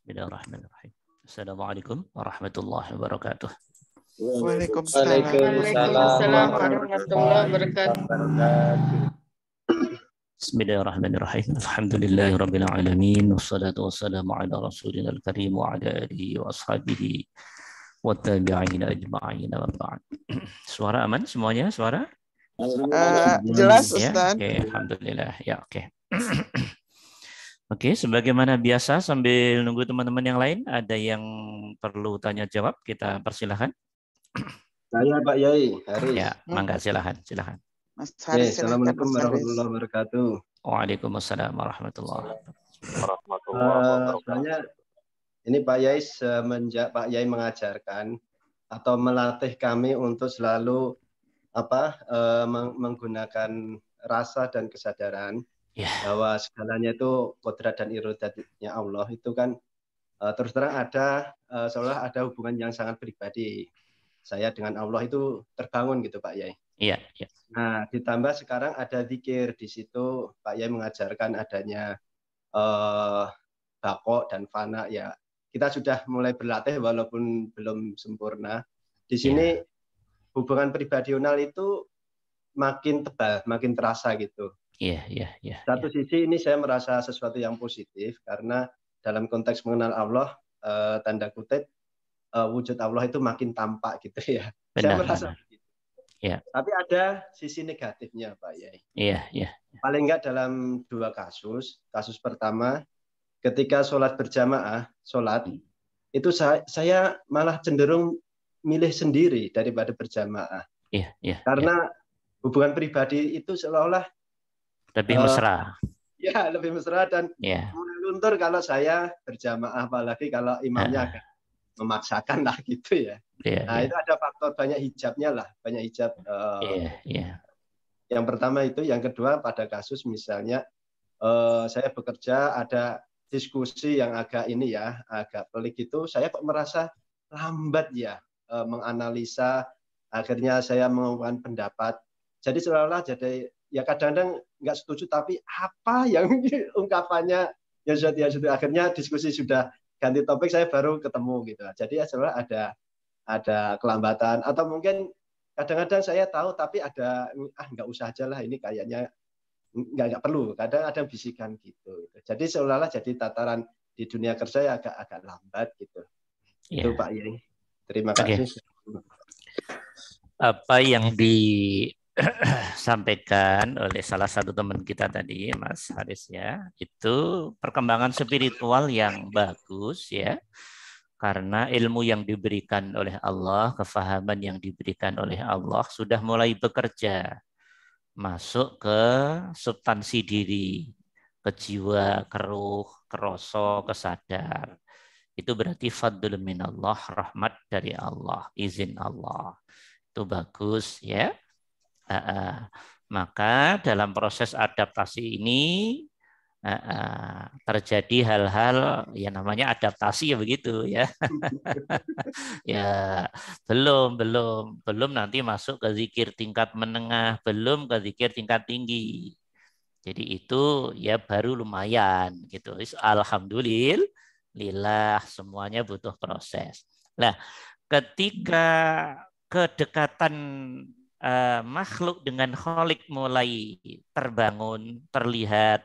Bismillahirrahmanirrahim. Assalamualaikum warahmatullahi wabarakatuh. Waalaikumsalam. Waalaikumsalam warahmatullahi wabarakatuh. Bismillahirrahmanirrahim. Alhamdulillahirabbil alamin wassalatu wassalamu ala rasulil karim wa ala alihi wa ashabihi wa tabi'in ajma'in wa ba'd. Suara aman semuanya? Suara? Jelas Ya, Ustaz. oke, alhamdulillah. Ya, oke. Oke, sebagaimana biasa sambil nunggu teman-teman yang lain, ada yang perlu tanya jawab, kita persilahkan. Saya Pak Yai, Haris. Ya, mangga silahkan. Mas Haris, Assalamualaikum warahmatullahi wabarakatuh. Waalaikumsalam warahmatullahi wabarakatuh. Soalnya ini Pak Yai semenjak Pak Yai mengajarkan atau melatih kami untuk selalu menggunakan rasa dan kesadaran bahwa segalanya itu kodrat dan iradatnya Allah itu kan terus terang ada seolah ada hubungan yang sangat pribadi saya dengan Allah itu terbangun gitu Pak Yai. Iya. Nah ditambah sekarang ada zikir di situ Pak Yai mengajarkan adanya baqo dan fana ya kita sudah mulai berlatih walaupun belum sempurna di sini hubungan pribadional itu makin tebal makin terasa gitu. Iya. Satu sisi ini saya merasa sesuatu yang positif karena dalam konteks mengenal Allah tanda kutip wujud Allah itu makin tampak gitu ya. Saya merasa begitu. Ya. Tapi ada sisi negatifnya Pak Yai. Iya. Paling enggak dalam dua kasus. Kasus pertama ketika sholat berjamaah, itu saya malah cenderung milih sendiri daripada berjamaah. Iya. Karena hubungan pribadi itu seolah-olah lebih mesra. Ya, lebih mesra dan mulai luntur kalau saya berjamaah, apalagi kalau imamnya agak memaksakan lah gitu ya. Itu ada faktor banyak hijabnya lah, banyak hijab. Yang pertama itu, yang kedua pada kasus misalnya saya bekerja ada diskusi yang agak agak pelik itu, saya kok merasa lambat ya menganalisa, akhirnya saya mengungkapkan pendapat. Jadi seolah-olah jadi ya kadang-kadang nggak setuju tapi apa yang ungkapannya ya sudah akhirnya diskusi sudah ganti topik saya baru ketemu gitu. Jadi ya sebenarnya ada kelambatan atau mungkin kadang-kadang saya tahu tapi ada nggak usah aja lah ini kayaknya nggak perlu. Kadang ada bisikan gitu. Jadi seolah-olah jadi tataran di dunia kerja ya agak lambat gitu. Itu Pak Yai. Terima kasih. Apa yang disampaikan oleh salah satu teman kita tadi, Mas Haris ya, itu perkembangan spiritual yang bagus ya, karena ilmu yang diberikan oleh Allah, kefahaman yang diberikan oleh Allah sudah mulai bekerja, masuk ke substansi diri, ke jiwa, ke ruh, ke rasa, ke sadar. Itu berarti fadlun minallah, rahmat dari Allah, izin Allah. Itu bagus ya. Maka dalam proses adaptasi ini terjadi hal-hal yang namanya adaptasi ya begitu ya. Ya, belum nanti masuk ke zikir tingkat menengah, belum ke zikir tingkat tinggi. Jadi itu ya baru lumayan gitu. Alhamdulillah semuanya butuh proses. Nah, ketika kedekatan makhluk dengan Khalik mulai terbangun, terlihat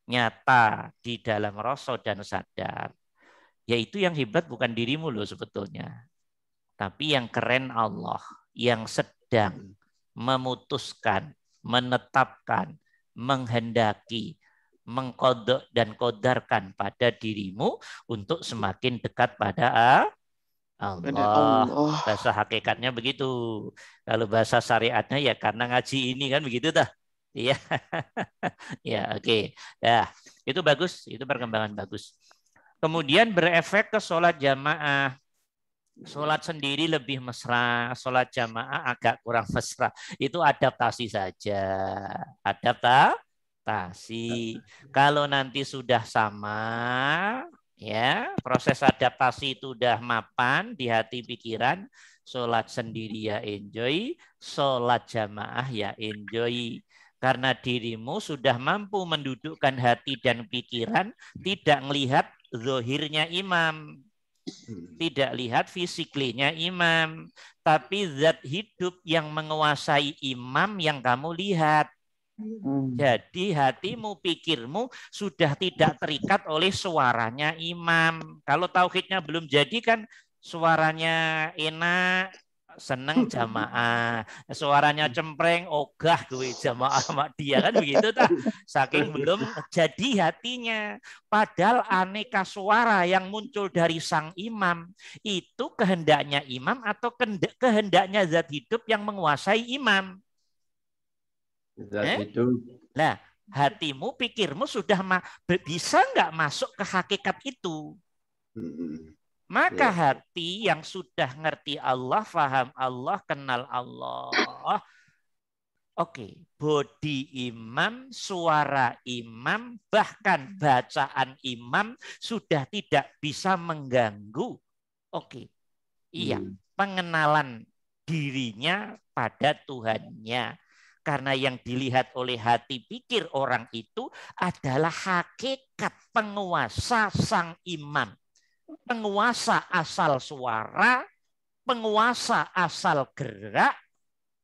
nyata di dalam rasa dan sadar, yaitu yang hebat bukan dirimu loh sebetulnya, tapi yang keren Allah, yang sedang memutuskan, menetapkan, menghendaki, mengkodok dan kodarkan pada dirimu untuk semakin dekat pada Allah. Bahasa hakikatnya begitu. Kalau bahasa syariatnya ya karena ngaji ini kan begitu dah. Iya. Ya, oke. Ya, itu bagus, itu perkembangan bagus. Kemudian berefek ke sholat jamaah. Sholat sendiri lebih mesra, sholat jamaah agak kurang mesra. Itu adaptasi saja. Adaptasi. Kalau nanti sudah sama, ya proses adaptasi itu udah mapan di hati pikiran, sholat sendiri ya enjoy, sholat jamaah ya enjoy. Karena dirimu sudah mampu mendudukkan hati dan pikiran, tidak melihat zohirnya imam, tidak lihat fisiklinya imam, tapi zat hidup yang menguasai imam yang kamu lihat. Jadi hatimu, pikirmu sudah tidak terikat oleh suaranya imam. Kalau tauhidnya belum jadi kan suaranya enak, seneng jamaah, suaranya cempreng, ogah gue jamaah sama dia kan begitu tak? Saking belum jadi hatinya. Padahal aneka suara yang muncul dari sang imam itu kehendaknya imam atau kehendaknya zat hidup yang menguasai imam. Zat hidup. Nah, hatimu, pikirmu sudah bisa nggak masuk ke hakikat itu? Maka hati yang sudah ngerti Allah, faham Allah, kenal Allah. Oke, body imam, suara imam, bahkan bacaan imam sudah tidak bisa mengganggu. Oke, iya, pengenalan dirinya pada Tuhannya. Karena yang dilihat oleh hati pikir orang itu adalah hakikat penguasa sang imam. Penguasa asal suara, penguasa asal gerak,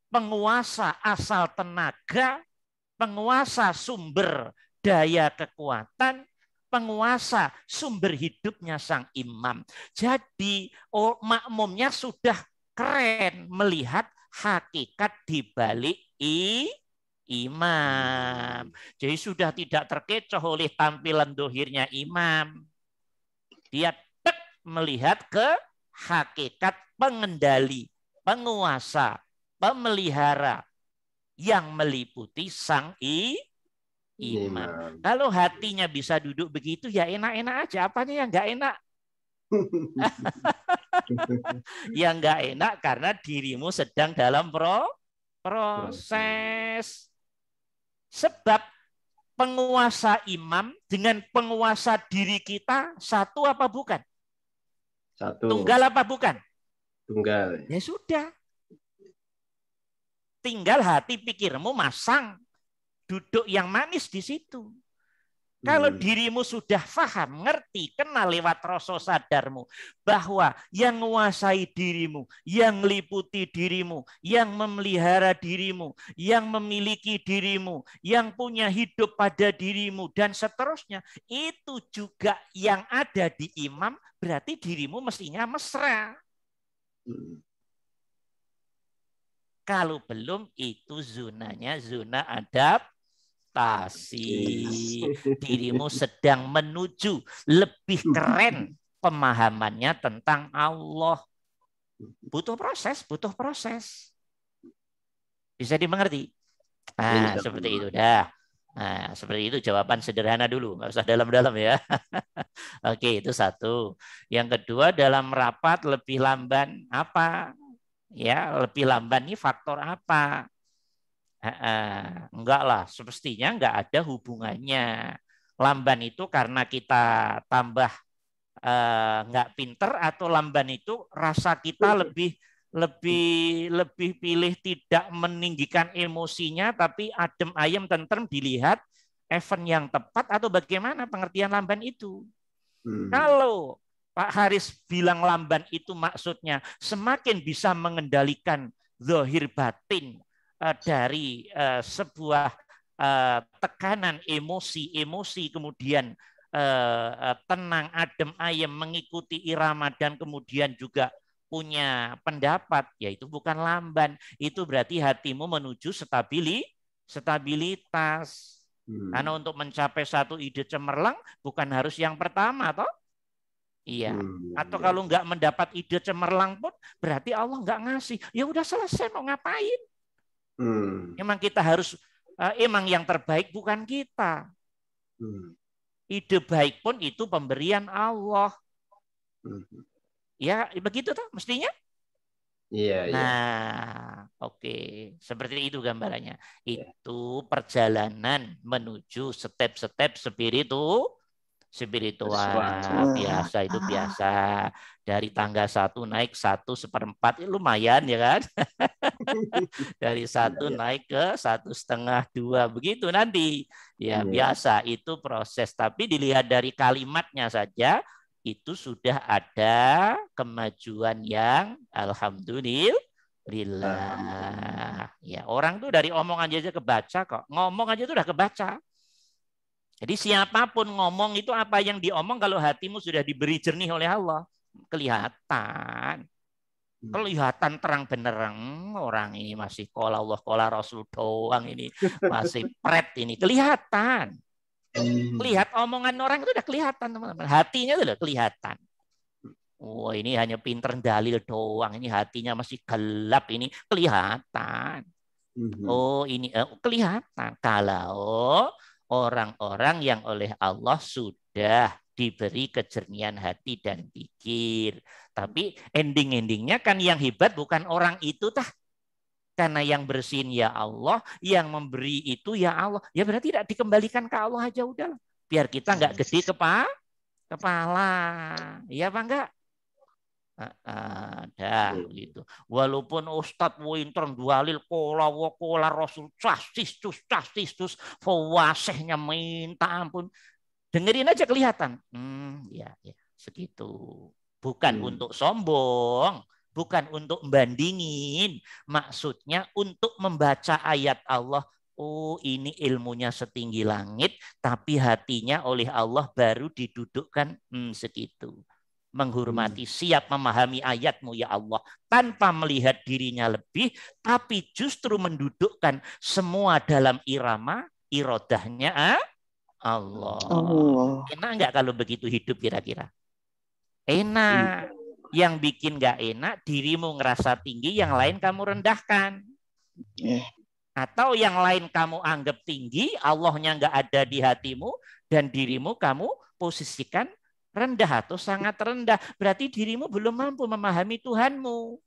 penguasa asal tenaga, penguasa sumber daya kekuatan, penguasa sumber hidupnya sang imam. Jadi makmumnya sudah keren melihat hakikat di balik imam. Jadi sudah tidak terkecoh oleh tampilan dohirnya imam. Dia melihat ke hakikat pengendali, penguasa, pemelihara yang meliputi sang imam. Kalau hatinya bisa duduk begitu ya enak-enak aja. Apanya yang nggak enak? Yang nggak enak karena dirimu sedang dalam proses. Sebab penguasa imam dengan penguasa diri kita satu apa bukan? Satu. Tunggal apa bukan? Tunggal. Ya sudah. Tinggal hati pikirmu masang duduk yang manis di situ. Kalau dirimu sudah paham, ngerti, kenal lewat rasa sadarmu bahwa yang menguasai dirimu, yang meliputi dirimu, yang memelihara dirimu, yang memiliki dirimu, yang punya hidup pada dirimu, dan seterusnya, itu juga yang ada di imam, berarti dirimu mestinya mesra. Kalau belum, itu zonanya zona adab. Dirimu sedang menuju lebih keren pemahamannya tentang Allah. Butuh proses, butuh proses. Bisa dimengerti? Nah, seperti itu dah. Nah, seperti itu jawaban sederhana dulu, nggak usah dalam-dalam ya. Oke, itu satu. Yang kedua, dalam rapat lebih lamban apa? Ya, lebih lamban ini faktor apa? Enggak lah, semestinya enggak ada hubungannya. Lamban itu karena kita tambah enggak pinter atau lamban itu rasa kita lebih pilih tidak meninggikan emosinya tapi adem ayem tentrem dilihat event yang tepat atau bagaimana pengertian lamban itu. Kalau Pak Haris bilang lamban itu maksudnya semakin bisa mengendalikan zahir batin dari sebuah tekanan emosi kemudian tenang, adem ayem, mengikuti irama dan kemudian juga punya pendapat, yaitu bukan lamban. Itu berarti hatimu menuju stabilitas. Karena untuk mencapai satu ide cemerlang bukan harus yang pertama, toh? Iya. Atau kalau nggak mendapat ide cemerlang pun berarti Allah nggak ngasih. Ya udah selesai, mau ngapain? Emang kita harus, emang yang terbaik bukan kita. Ide baik pun itu pemberian Allah. Ya begitu tuh mestinya. Iya. Nah, oke. Seperti itu gambarannya. Itu perjalanan menuju step-step spiritual biasa itu biasa. Dari tangga 1 naik 1/4 lumayan ya kan. Dari 1 naik ke 1,5, 2 begitu nanti ya biasa itu proses. Tapi dilihat dari kalimatnya saja itu sudah ada kemajuan yang alhamdulillah. Ya orang tuh dari omongan aja kebaca kok, ngomong aja tuh udah kebaca. Jadi siapapun ngomong itu apa yang diomong kalau hatimu sudah diberi jernih oleh Allah. Kelihatan. Kelihatan terang benerang orang ini masih qala Allah qala Rasul doang ini. Masih pret ini. Kelihatan. Lihat omongan orang itu udah kelihatan teman-teman. Hatinya itu udah kelihatan. Oh ini hanya pinter dalil doang. Ini hatinya masih gelap ini. Kelihatan. Oh ini kelihatan. Kalau orang-orang yang oleh Allah sudah diberi kejernihan hati dan pikir. Tapi ending-endingnya kan yang hebat bukan orang itu tah. Karena yang bersihin ya Allah, yang memberi itu ya Allah. Ya berarti tidak dikembalikan ke Allah aja udah. Biar kita nggak gede kepala. Iya apa enggak? Ada gitu. Walaupun Ustadz winter dualil kola Rasul castistus fawasehnya minta ampun. Dengerin aja kelihatan. Ya segitu. Bukan untuk sombong, bukan untuk membandingin. Maksudnya untuk membaca ayat Allah. Oh ini ilmunya setinggi langit, tapi hatinya oleh Allah baru didudukkan segitu. Menghormati, siap memahami ayatmu ya Allah. Tanpa melihat dirinya lebih, tapi justru mendudukkan semua dalam irama, irodahnya Allah. Enak nggak kalau begitu hidup kira-kira? Enak. Yang bikin nggak enak, dirimu ngerasa tinggi, yang lain kamu rendahkan. Atau yang lain kamu anggap tinggi, Allahnya nggak ada di hatimu, dan dirimu kamu posisikan rendah atau sangat rendah. Berarti dirimu belum mampu memahami Tuhanmu.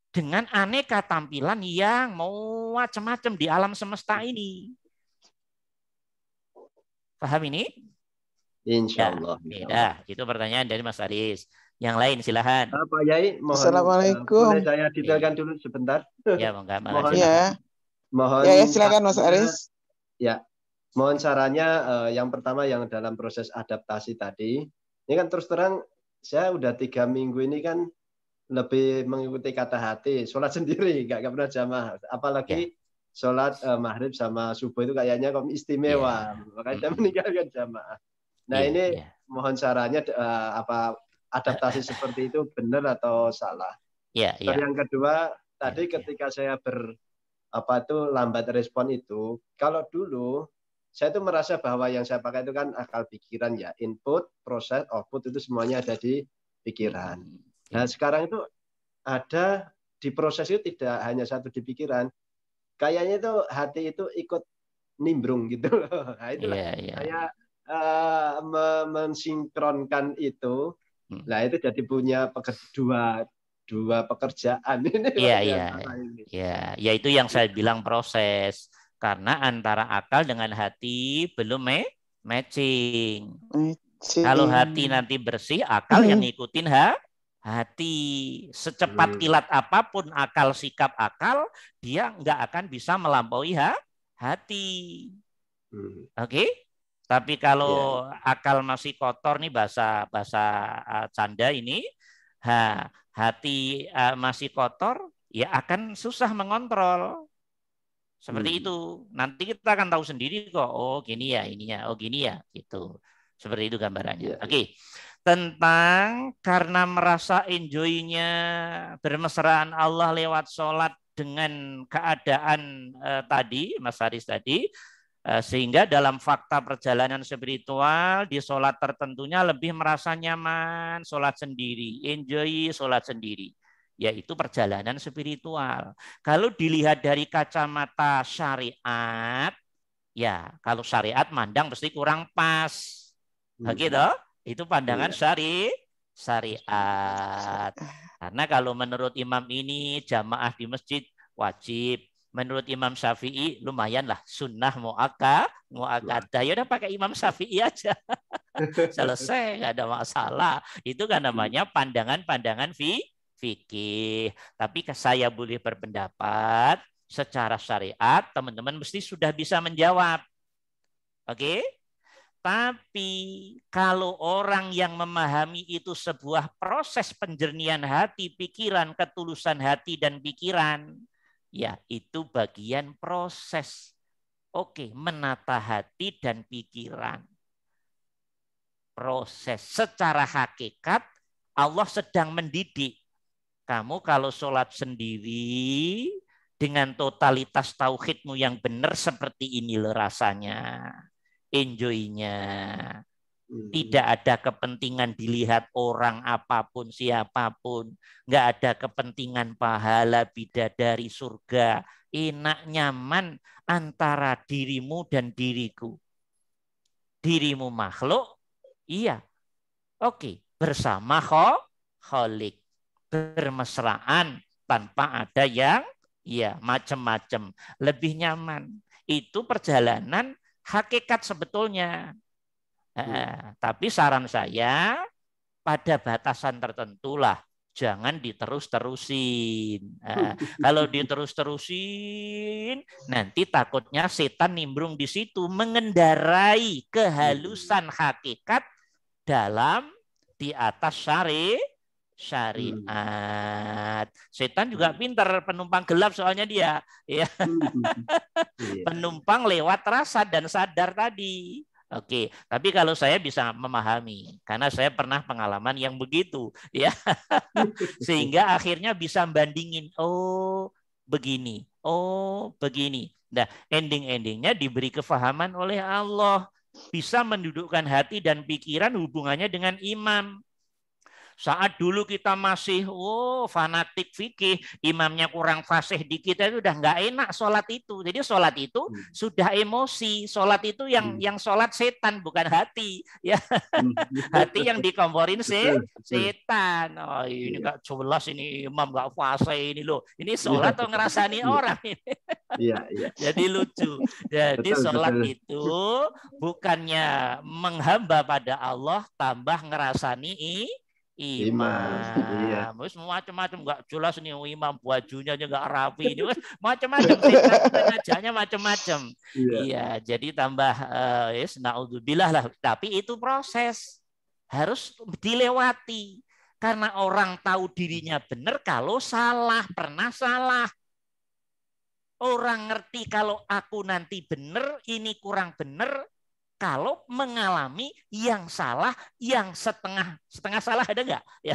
Dengan aneka tampilan yang mau macam-macam di alam semesta ini. Paham ini? Insya Allah. Ya, itu pertanyaan dari Mas Aris. Yang lain silahkan. Pak Yai, mohon, Assalamualaikum. Boleh saya detailkan dulu sebentar? Ya, enggak, mohon silakan Mas Aris. Ya. Mohon sarannya yang pertama yang dalam proses adaptasi tadi. Ini kan terus terang saya udah 3 minggu ini kan lebih mengikuti kata hati, sholat sendiri, nggak pernah jamaah. Apalagi sholat maghrib sama subuh itu kayaknya kok istimewa, makanya saya meninggalkan jamaah. Nah ini mohon sarannya adaptasi seperti itu benar atau salah? Yang kedua tadi ketika saya lambat respon itu, kalau dulu saya tuh merasa bahwa yang saya pakai itu kan akal pikiran ya, input, proses, output itu semuanya ada di pikiran. Nah sekarang itu ada di proses itu tidak hanya satu di pikiran, kayaknya itu hati itu ikut nimbrung gitu loh. Nah itulah saya mensinkronkan itu. Nah itu jadi punya dua pekerjaan ini. Ya itu yang saya bilang proses. Karena antara akal dengan hati belum matching. Kalau hati nanti bersih, akal yang ngikutin hati. Secepat kilat apapun akal sikap akal, dia nggak akan bisa melampaui hati. Oke? Tapi kalau akal masih kotor nih bahasa canda ini, hati masih kotor, ya akan susah mengontrol. Seperti itu. Nanti kita akan tahu sendiri kok. Oh gini ya ininya. Oh gini ya. Gitu. Seperti itu gambarannya. Oke. Tentang karena merasa enjoy-nya bermesraan Allah lewat sholat dengan keadaan tadi, Mas Haris tadi. Sehingga dalam fakta perjalanan spiritual di sholat tertentunya lebih merasa nyaman sholat sendiri. Enjoy sholat sendiri. Yaitu perjalanan spiritual. Kalau dilihat dari kacamata syariat, ya kalau syariat mandang pasti kurang pas. Begitu? Itu pandangan syariat. Karena kalau menurut imam ini jamaah di masjid wajib. Menurut Imam Syafi'i lumayan lah sunnah mu'akkadah. Ya udah pakai Imam Syafi'i aja. Selesai, nggak ada masalah. Itu kan namanya pandangan-pandangan fikih. Tapi saya boleh berpendapat secara syariat, teman-teman mesti sudah bisa menjawab. Oke? Tapi kalau orang yang memahami itu sebuah proses penjernihan hati, pikiran, ketulusan hati dan pikiran, ya itu bagian proses. Oke, menata hati dan pikiran. Proses secara hakikat Allah sedang mendidik. Kamu kalau sholat sendiri dengan totalitas tauhidmu yang benar seperti ini loh rasanya. Enjoy-nya. Tidak ada kepentingan dilihat orang apapun, siapapun. Nggak ada kepentingan pahala, bidadari, surga. Enak, nyaman antara dirimu dan diriku. Dirimu makhluk, iya. Oke, bersama Khalik. Bermesraan tanpa ada yang ya macam-macam. Lebih nyaman. Itu perjalanan hakikat sebetulnya. Tapi saran saya pada batasan tertentu lah. Jangan diterus-terusin. Kalau diterus-terusin, nanti takutnya setan nimbrung di situ mengendarai kehalusan hakikat dalam di atas syariat. Setan juga pintar, penumpang gelap soalnya dia. Ya. Penumpang lewat rasa dan sadar tadi. Oke, tapi kalau saya bisa memahami karena saya pernah pengalaman yang begitu, ya. Sehingga akhirnya bisa bandingin, oh begini, oh begini. Nah, ending-endingnya diberi kefahaman oleh Allah, bisa mendudukkan hati dan pikiran hubungannya dengan iman. Saat dulu kita masih fanatik fikih, imamnya kurang fasih di kita itu udah nggak enak sholat itu. Jadi sholat itu sudah emosi, sholat itu yang sholat setan bukan hati, ya. Hati yang dikomporin setan. Oh, ini nggak jelas, ini imam nggak fasih ini loh. Ini sholat atau ngerasani orang ini. Jadi lucu. Jadi sholat itu bukannya menghamba pada Allah, tambah ngerasani imam. Wis macam-macam, nggak jelas nih imam, bajunya aja nggak rapi ini, macam-macam, sengaja macam-macam. Iya, jadi tambah naudzubillah lah. Tapi itu proses harus dilewati karena orang tahu dirinya benar kalau salah, pernah salah. Orang ngerti kalau aku nanti benar, ini kurang benar. Kalau mengalami yang salah, yang setengah salah ada nggak? Ya.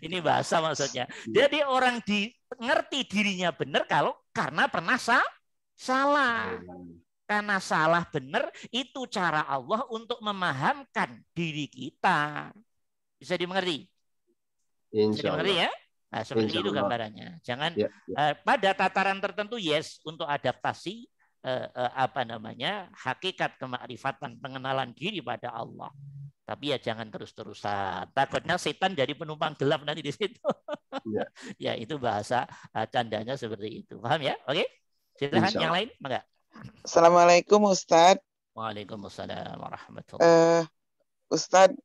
Ini bahasa maksudnya. Jadi orang ngerti dirinya benar kalau karena pernah salah. Karena salah benar itu cara Allah untuk memahamkan diri kita. Bisa dimengerti? Bisa dimengerti ya? Nah, seperti itu gambarannya. Jangan pada tataran tertentu yes untuk adaptasi. Hakikat kemakrifatan, pengenalan diri pada Allah. Tapi ya jangan terus-terusan. Takutnya setan jadi penumpang gelap nanti di situ. Ya itu bahasa candanya seperti itu. Paham ya? Oke. Silakan yang lain, enggak? Assalamualaikum Ustadz. Waalaikumsalam warahmatullahi. Ustadz,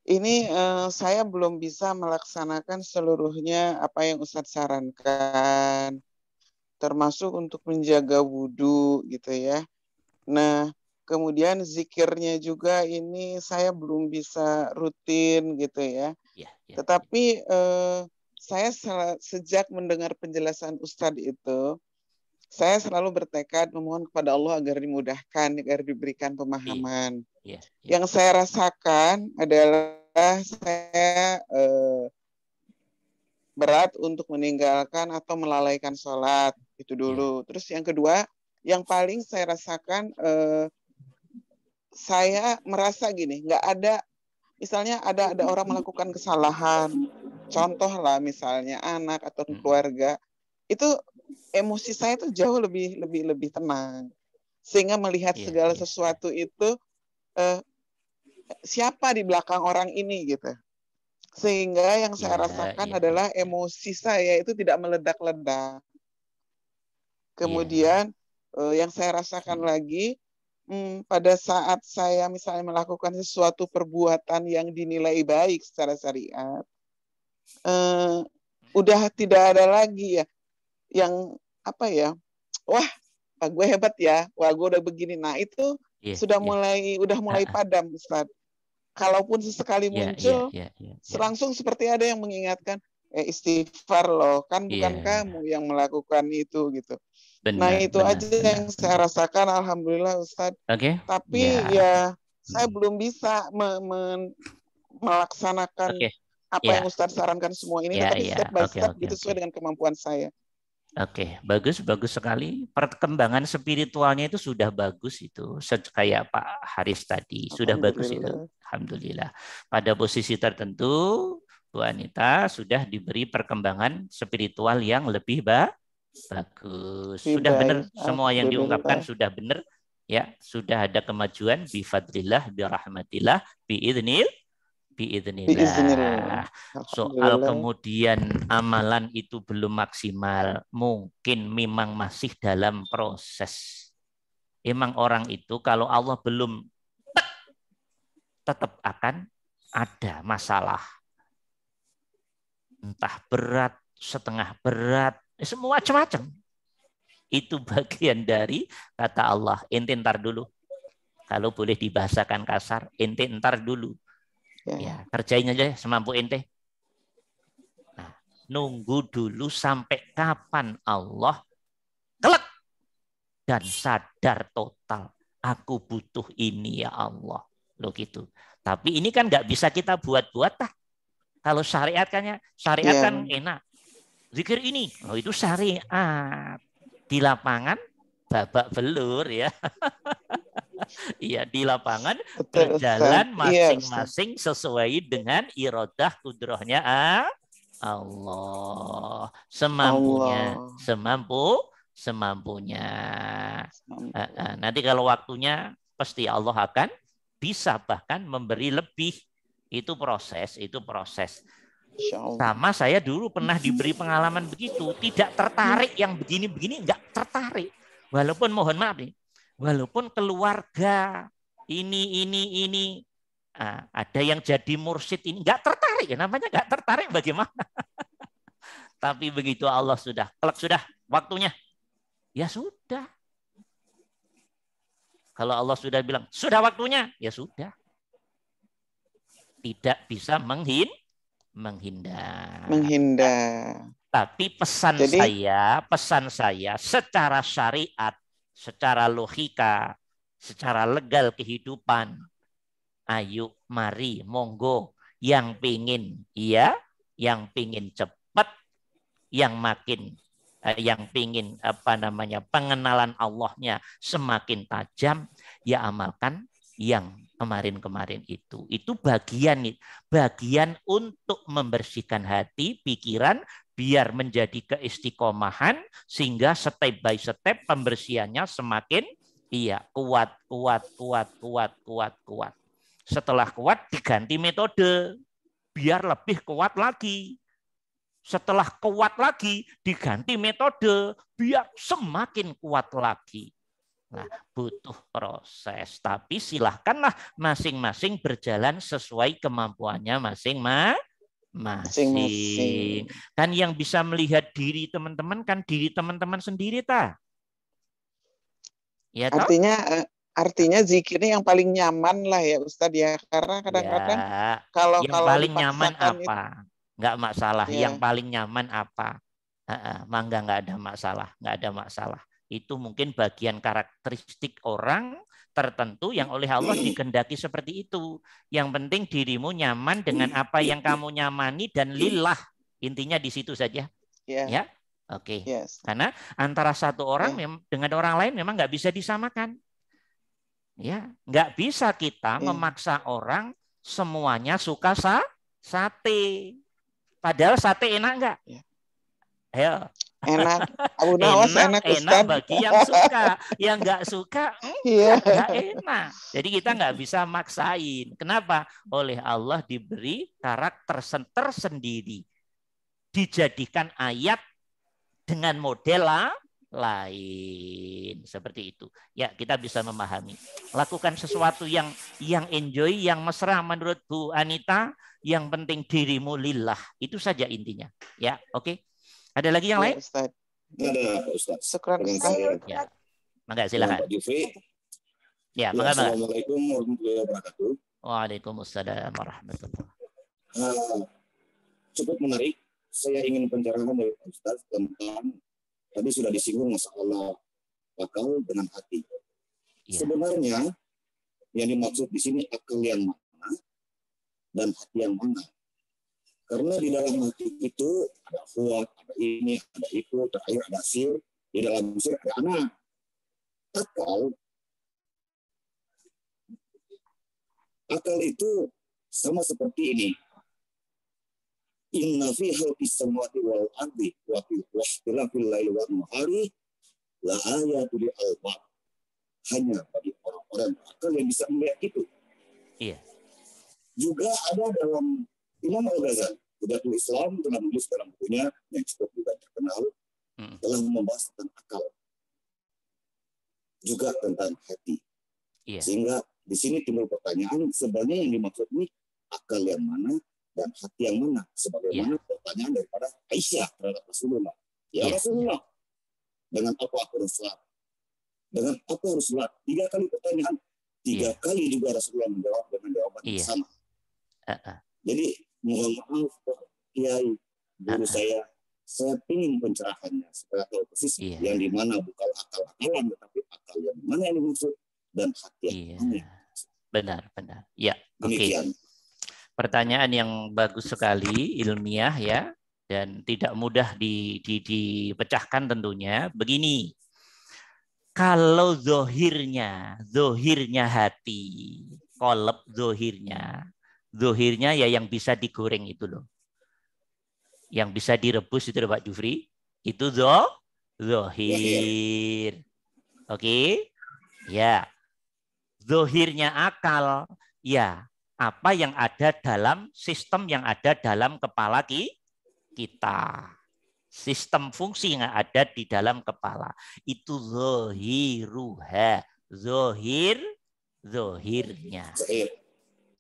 ini saya belum bisa melaksanakan seluruhnya apa yang Ustadz sarankan. Termasuk untuk menjaga wudhu gitu ya. Nah, kemudian zikirnya juga ini saya belum bisa rutin gitu ya. Tetapi saya sejak mendengar penjelasan Ustadz itu, saya selalu bertekad memohon kepada Allah agar dimudahkan, agar diberikan pemahaman. Yang saya rasakan adalah saya berat untuk meninggalkan atau melalaikan sholat. Itu dulu. Terus yang kedua, yang paling saya rasakan, saya merasa gini, nggak ada, misalnya ada orang melakukan kesalahan, contoh lah misalnya anak atau keluarga, itu emosi saya tuh jauh lebih tenang, sehingga melihat segala sesuatu itu siapa di belakang orang ini gitu. Sehingga yang saya rasakan adalah emosi saya itu tidak meledak-ledak. Kemudian yang saya rasakan lagi, pada saat saya misalnya melakukan sesuatu perbuatan yang dinilai baik secara syariat, udah tidak ada lagi ya yang apa ya, wah gue hebat ya, wah gue udah begini. Nah itu sudah mulai padam, Ustaz. Kalaupun sesekali muncul, langsung seperti ada yang mengingatkan, istighfar loh, kan bukan kamu yang melakukan itu gitu. Nah itu aja yang saya rasakan, alhamdulillah Ustaz. Tapi ya saya belum bisa melaksanakan apa yang Ustaz sarankan semua ini, tapi step by step gitu sesuai dengan kemampuan saya. Bagus sekali. Perkembangan spiritualnya itu sudah bagus itu. Kayak Pak Haris tadi, sudah bagus itu. Alhamdulillah. Pada posisi tertentu, Bu Anita sudah diberi perkembangan spiritual yang lebih bagus. Sudah benar semua yang diungkapkan, sudah benar. Ya, sudah ada kemajuan bifadlillah, birahmatillah, biidznillah. Soal kemudian amalan itu belum maksimal, mungkin memang masih dalam proses. Emang orang itu kalau Allah belum, tetap akan ada masalah. Entah berat, setengah berat, semua macam-macam. Itu bagian dari kata Allah, ente ntar dulu. Kalau boleh dibahasakan kasar, ente ntar dulu. Ya, kerjain aja semampu ente. Nah, nunggu dulu sampai kapan Allah kelak dan sadar total. Aku butuh ini ya Allah. Loh gitu. Tapi ini kan nggak bisa kita buat-buat. Kalau syariat kan enak. Zikir ini, oh itu syariat. Di lapangan babak belur ya. Iya, di lapangan berjalan masing-masing sesuai dengan iradah kudrahnya Allah. Semampunya. Nanti kalau waktunya pasti Allah akan bisa bahkan memberi lebih. Itu proses. Sama saya dulu pernah diberi pengalaman begitu, tidak tertarik yang begini-begini, enggak tertarik. Walaupun mohon maaf nih, walaupun keluarga ini ada yang jadi mursyid ini enggak tertarik, namanya enggak tertarik bagaimana? Tapi begitu Allah sudah waktunya, ya sudah. Kalau Allah sudah bilang sudah waktunya, ya sudah. Tidak bisa menghindar. Tapi pesan saya secara syariat, secara logika, secara legal kehidupan, ayo mari monggo yang pingin cepat, yang pingin pengenalan Allahnya semakin tajam, ya amalkan yang kemarin-kemarin itu bagian untuk membersihkan hati, pikiran, biar menjadi keistiqomahan sehingga step by step pembersihannya semakin kuat. Setelah kuat diganti metode biar lebih kuat lagi. Setelah kuat lagi diganti metode biar semakin kuat lagi. Nah, butuh proses, tapi silahkanlah masing-masing berjalan sesuai kemampuannya masing-masing. Kan yang bisa melihat diri teman-teman kan diri teman-teman sendiri Ya, artinya zikirnya yang paling nyaman lah ya Ustadz ya, karena kadang-kadang kalau paling nyaman apa? Nggak masalah. Yang paling nyaman apa? Mangga nggak ada masalah. Itu mungkin bagian karakteristik orang tertentu yang oleh Allah dikehendaki seperti itu. Yang penting dirimu nyaman dengan apa yang kamu nyamani dan lillah. Intinya di situ saja. Ya, oke. Karena antara satu orang dengan orang lain memang nggak bisa disamakan. Ya, nggak bisa kita memaksa orang semuanya suka sate. Padahal sate enak nggak? Ayo. Enak. Abu Nawas enak bagi yang suka. Yang nggak suka nggak enak. Jadi kita nggak bisa maksain. Kenapa? Oleh Allah diberi karakter tersendiri. Dijadikan ayat dengan model lain. Seperti itu. Ya, kita bisa memahami. Lakukan sesuatu yang enjoy, yang mesra menurut Bu Anita, yang penting dirimu lillah. Itu saja intinya. Ya, oke. Ada lagi yang lain? Ustaz. Ada, Ustaz. Sekarang saya. Ya. Mangga silakan. Pak Jufri. Ya, mangga. Assalamualaikum warahmatullahi wabarakatuh. Waalaikumsalam warahmatullahi wabarakatuh. Cukup menarik. Saya ingin pencerahan dari Pak Ustaz tentang tadi sudah disinggung masalah akal dengan hati. Ya. Sebenarnya yang dimaksud di sini akal yang mana dan hati yang mana? Karena di dalam hati itu ada kuat, ada ini, ada itu, terakhir ada sir, di dalam sir ada anak. Akal itu sama seperti ini. Inna fi khalqis samawati wal ardi wa fil ikhtilafil laili wan nahari la ayatul lil albab. Hanya bagi orang-orang berakal yang bisa melihat itu. Iya. Juga ada dalam Imam Al-Ghazali, Hudatul Islam, telah menulis dalam bukunya yang cukup juga terkenal, telah membahas tentang akal. Juga tentang hati. Iya. Sehingga di sini timbul pertanyaan, sebenarnya yang dimaksud ini akal yang mana dan hati yang mana, sebagaimana pertanyaan daripada Aisyah terhadap Rasulullah. Ya Rasulullah, dengan apa aku harus sholat? Dengan apa harus sholat? 3 kali pertanyaan, 3 kali juga Rasulullah menjawab dengan jawaban yang sama. Jadi mohon maaf Kiai, guru saya ingin pencerahannya supaya tahu persis yang di mana bukan akal-akalan, tetapi akal yang mana yang dimaksud dan hati yang mana. Benar. Ya, oke. Pertanyaan yang bagus sekali, ilmiah ya, dan tidak mudah dipecahkan tentunya. Begini, kalau zohirnya hati, kolab zohirnya ya yang bisa digoreng itu loh. Yang bisa direbus itu loh Pak Jufri, itu zohir. Oke? Ya. Zohirnya akal, ya. Apa yang ada dalam sistem yang ada dalam kepala kita. Sistem fungsi yang ada di dalam kepala. Itu zohiruha. Zohirnya.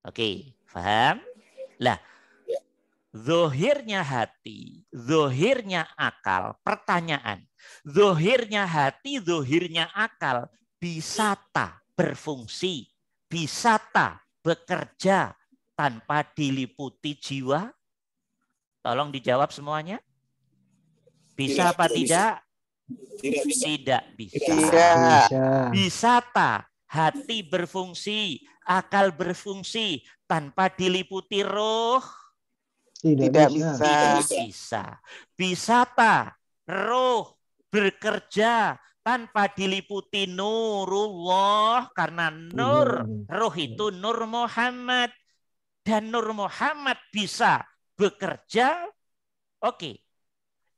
Oke, paham? Lah, zohirnya hati, zohirnya akal. Pertanyaan, zohirnya hati, zohirnya akal. Bisa tak berfungsi? Bisa tak bekerja tanpa diliputi jiwa? Tolong dijawab semuanya. Bisa apa tidak? Tidak bisa. Bisa tak hati berfungsi, akal berfungsi tanpa diliputi roh? Tidak bisa. Bisa tak roh bekerja tanpa diliputi nurullah, karena roh itu Nur Muhammad, dan Nur Muhammad bisa bekerja. Oke.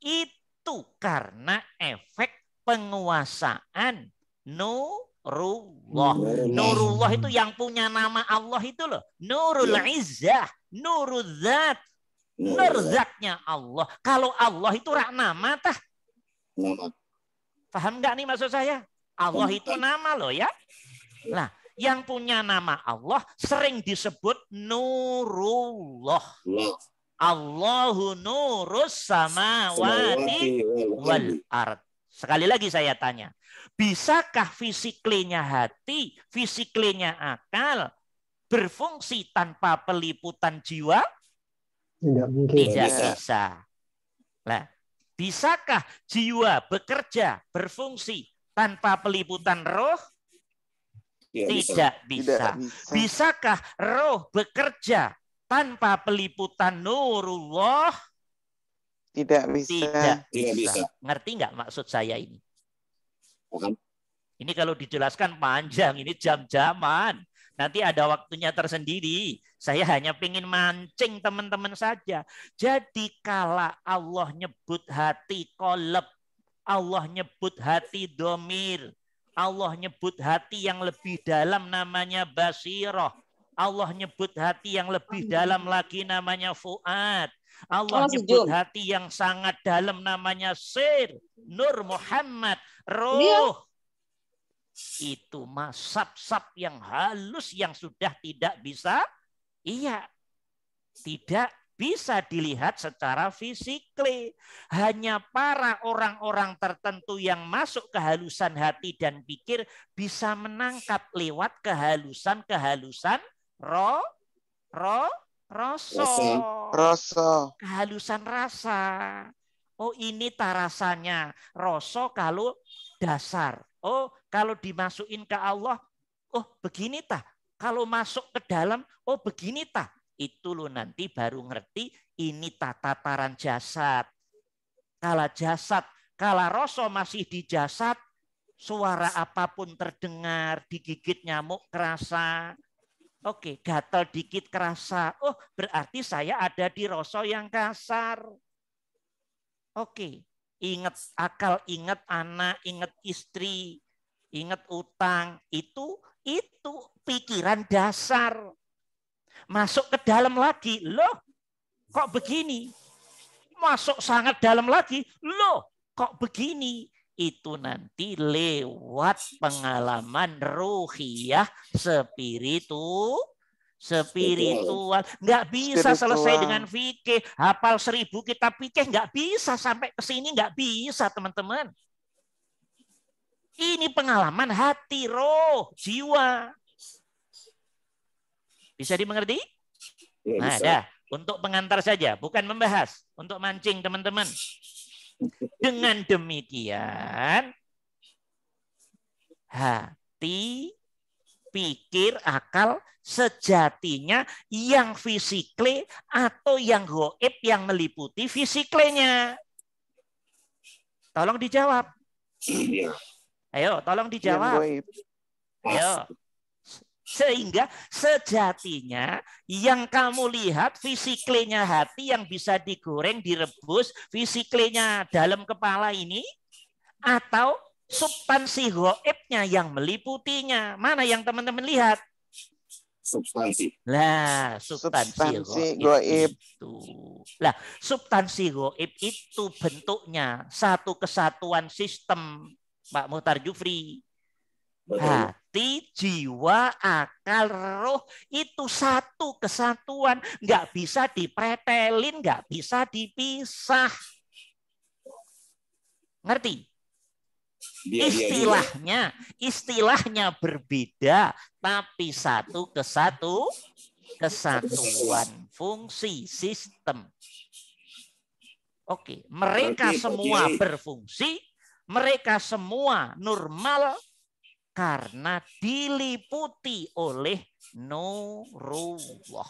Itu karena efek penguasaan Nurullah. Nurullah itu yang punya nama Allah itu loh. Nurul Izzah, Nurul Zat. Nur zatnya Allah. Kalau Allah itu rak nama tah. Paham nggak nih maksud saya? Allah itu nama loh ya. Nah, yang punya nama Allah sering disebut Nurullah. Allahu nurus samawati wal ard. Sekali lagi saya tanya, bisakah fisiklinya hati, fisiklinya akal berfungsi tanpa peliputan jiwa? Tidak mungkin. Tidak bisa. Nah, bisakah jiwa bekerja, berfungsi tanpa peliputan roh? Tidak bisa. Bisakah roh bekerja tanpa peliputan nurullah? Tidak bisa. Tidak bisa. Ngerti nggak maksud saya ini? Ini kalau dijelaskan panjang, ini jam-jaman. Nanti ada waktunya tersendiri. Saya hanya ingin mancing teman-teman saja. Jadi kalau Allah nyebut hati qalb, Allah nyebut hati domir, Allah nyebut hati yang lebih dalam namanya basirah, Allah nyebut hati yang lebih dalam lagi namanya fuad. Allah nyebut hati yang sangat dalam namanya sir, nur Muhammad, roh. Itu sap-sap yang halus yang sudah tidak bisa, tidak bisa dilihat secara fisikly. Hanya para orang-orang tertentu yang masuk kehalusan hati dan pikir bisa menangkap lewat kehalusan rasa. Kehalusan rasa. Oh, ini rasanya. Rasa kalau dasar. Oh, kalau dimasukin ke Allah, oh begini tah. Kalau masuk ke dalam, oh begini tah. Itu lo nanti baru ngerti ini tataran jasad. Kalau jasad, kalau rasa masih di jasad, suara apapun terdengar, digigit nyamuk kerasa. Oke, gatal dikit kerasa. Oh, berarti saya ada di rasa yang kasar. Oke. Ingat akal, ingat anak, ingat istri, ingat utang, itu pikiran dasar. Masuk ke dalam lagi, loh kok begini? Masuk sangat dalam lagi, loh kok begini? Itu nanti lewat pengalaman ruhiyah spiritual. Nggak bisa selesai dengan fikih. Hafal 1000 kitab fikih nggak bisa sampai ke sini, nggak bisa teman-teman. Ini pengalaman hati, roh, jiwa. Bisa dimengerti? Nah, dah. Untuk pengantar saja, bukan membahas, untuk mancing teman-teman. Dengan demikian, hati, pikir, akal sejatinya yang fisikly atau yang goib yang meliputi fisiklenya. Tolong dijawab. Ayo, tolong dijawab. Ayo. Sehingga sejatinya yang kamu lihat fisiklenya hati yang bisa digoreng, direbus, fisiklenya dalam kepala ini, atau substansi goibnya yang meliputinya. Mana yang teman-teman lihat? Substansi. Lah, substansi goib itu. Lah, substansi goib itu bentuknya satu kesatuan sistem, Pak Muhtar Jufri. Hati, jiwa, akal, roh itu satu kesatuan, nggak bisa dipretelin, nggak bisa dipisah. Ngerti? Istilahnya berbeda, tapi satu kesatuan fungsi sistem. Oke, mereka semua berfungsi, mereka semua normal karena diliputi oleh nurullah.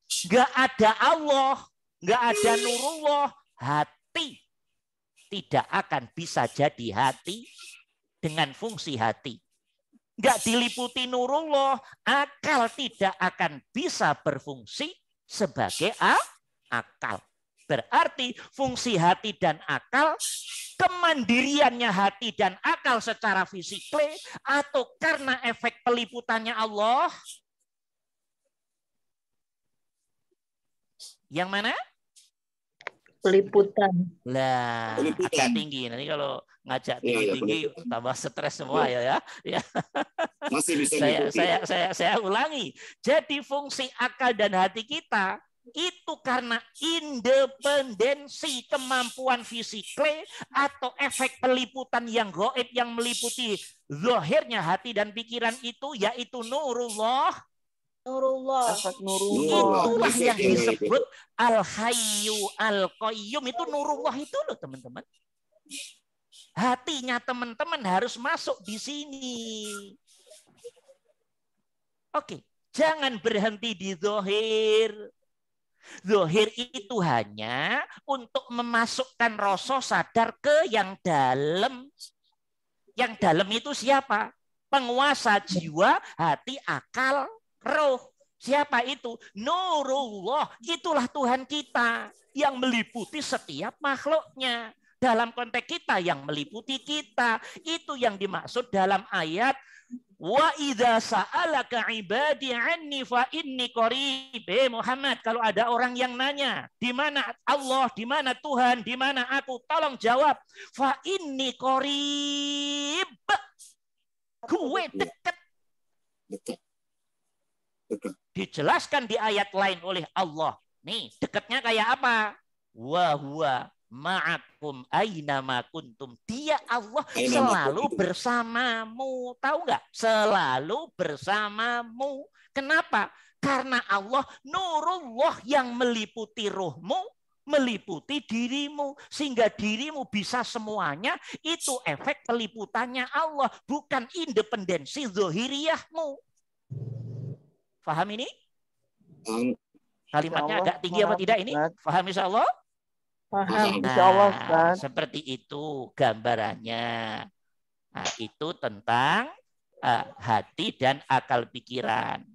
Nggak ada Allah, nggak ada nurullah, hati tidak akan bisa jadi hati dengan fungsi hati. Nggak diliputi nurullah, akal tidak akan bisa berfungsi sebagai akal. Berarti fungsi hati dan akal, kemandiriannya hati dan akal secara fisikly, atau karena efek peliputannya Allah. Yang mana? Peliputan. Lah, agak tinggi. Nanti kalau ngajak tinggi-tinggi tambah stres semua ya. Masih bisa saya ulangi. Jadi fungsi akal dan hati kita itu karena independensi kemampuan fisikly atau efek peliputan yang gaib yang meliputi zahirnya hati dan pikiran itu, yaitu nurullah. Itulah yang disebut al-hayyu al-qayyum. Itu nurullah itu loh teman-teman. Hatinya teman-teman harus masuk di sini. Oke, jangan berhenti di zahir. Zahir itu hanya untuk memasukkan rasa sadar ke yang dalam. Yang dalam itu siapa? Penguasa jiwa, hati, akal, roh. Siapa itu? Nurullah. Itulah Tuhan kita yang meliputi setiap makhluknya. Dalam konteks kita yang meliputi kita. Itu yang dimaksud dalam ayat Wa idza sa'alaka ibadi anni fa inni qarib. Muhammad, kalau ada orang yang nanya, di mana Allah, di mana Tuhan, di mana aku, tolong jawab. Fa inni qarib. Gue dekat. Dijelaskan di ayat lain oleh Allah. Nih, dekatnya kayak apa? Wa huwa ma'akum aina ma kuntum. Dia Allah selalu bersamamu. Tahu nggak? Selalu bersamamu. Kenapa? Karena Allah nurullah yang meliputi ruhmu, meliputi dirimu. Sehingga dirimu bisa semuanya. Itu efek peliputannya Allah. Bukan independensi zahiriyahmu. Faham ini? Kalimatnya agak tinggi apa tidak ini? Faham insya Allah? Paham, insya Allah, Ustaz. Seperti itu gambarannya. Nah, itu tentang hati dan akal pikiran.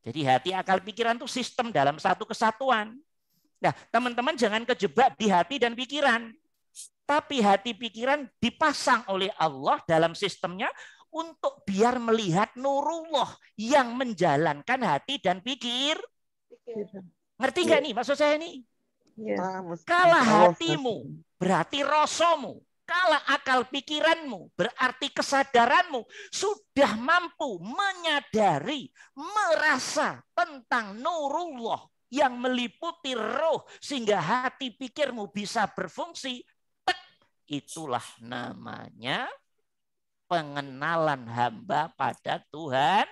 Jadi hati, akal, pikiran itu sistem dalam satu kesatuan. Nah, teman-teman jangan kejebak di hati dan pikiran. Tapi hati pikiran dipasang oleh Allah dalam sistemnya untuk biar melihat nurullah yang menjalankan hati dan pikir. Ngerti nggak nih maksud saya nih? Ya. Kala hatimu berarti rasamu. Kala akal pikiranmu berarti kesadaranmu sudah mampu menyadari, merasa tentang nurullah yang meliputi roh sehingga hati pikirmu bisa berfungsi. Itulah namanya pengenalan hamba pada Tuhan.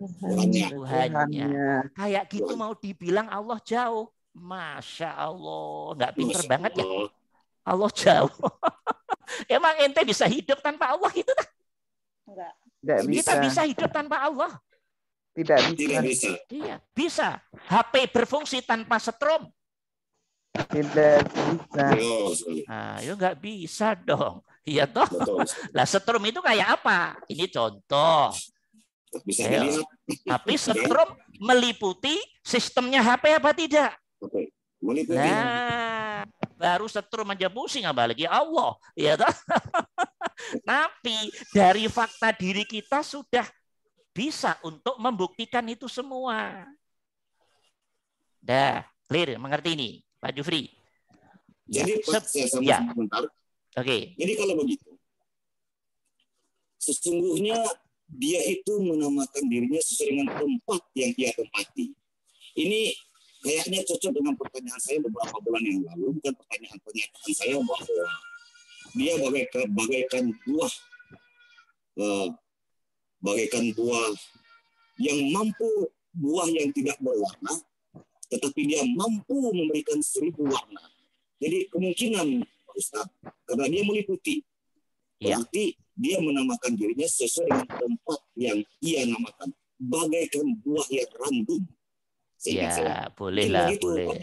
Tuhannya. Kayak gitu mau dibilang Allah jauh. Masya Allah, nggak pinter banget ya. Allah jauh. Emang ente bisa hidup tanpa Allah gitu tak? Enggak bisa. Kita bisa hidup tanpa Allah? Tidak bisa. Iya, bisa. HP berfungsi tanpa setrum? Tidak bisa. Nah, itu nggak bisa dong. Iya toh. Lah setrum itu kayak apa? Ini contoh. Tapi setrum meliputi sistemnya HP apa tidak? Nah, baru setrum aja pusing apalagi Allah, ya toh. Tapi dari fakta diri kita sudah bisa untuk membuktikan itu semua. Dah, clear, mengerti ini, Pak Jufri? Jadi saya sebentar. Oke. Jadi kalau begitu, sesungguhnya dia itu menamakan dirinya sesuai dengan tempat yang dia tempati. Ini kayaknya cocok dengan pertanyaan saya beberapa bulan yang lalu, bukan pernyataan saya bahwa dia bagaikan buah yang mampu, buah yang tidak berwarna, tetapi dia mampu memberikan 1000 warna. Jadi kemungkinan, Pak Ustaz, karena dia meliputi, berarti dia menamakan dirinya sesuai dengan tempat yang ia namakan, bagaikan buah yang randum. Ya, boleh lah, boleh.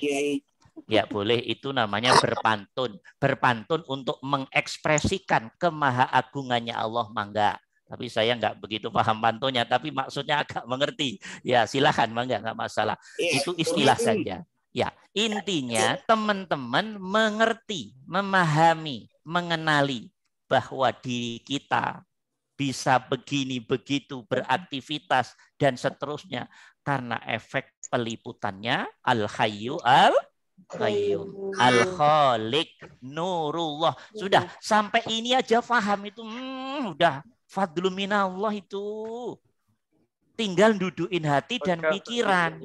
Ya, boleh. Itu namanya berpantun. Berpantun untuk mengekspresikan kemahaagungannya Allah, mangga. Tapi saya nggak begitu paham pantunnya, tapi maksudnya agak mengerti. Ya, silakan, mangga, nggak masalah. Itu istilah saja. Ya, intinya teman-teman mengerti, memahami, mengenali bahwa diri kita bisa begini, begitu, beraktivitas, dan seterusnya. Karena efek peliputannya Al-Hayyu Al-Qayyum, Al-Khaliq, Nurullah. Sudah, sampai ini aja paham itu. Udah, fadlu minallah itu. Tinggal dudukin hati dan pikiran.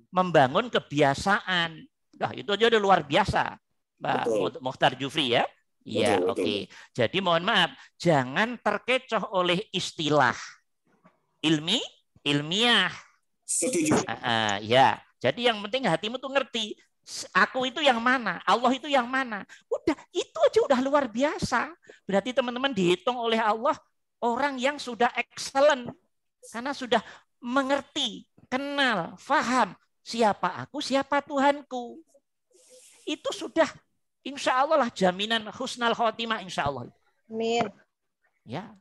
Membangun kebiasaan. Nah, itu aja udah luar biasa. Mbak Mukhtar Jufri ya. Iya, oke. Jadi mohon maaf, jangan terkecoh oleh istilah ilmiah. Ya, jadi yang penting hatimu tuh ngerti. Aku itu yang mana, Allah itu yang mana. Udah, itu aja udah luar biasa. Berarti teman-teman dihitung oleh Allah orang yang sudah excellent. Karena sudah mengerti, kenal, faham siapa aku, siapa Tuhanku. Itu sudah insya Allah lah jaminan husnal khotimah insya Allah. Amin. Ya,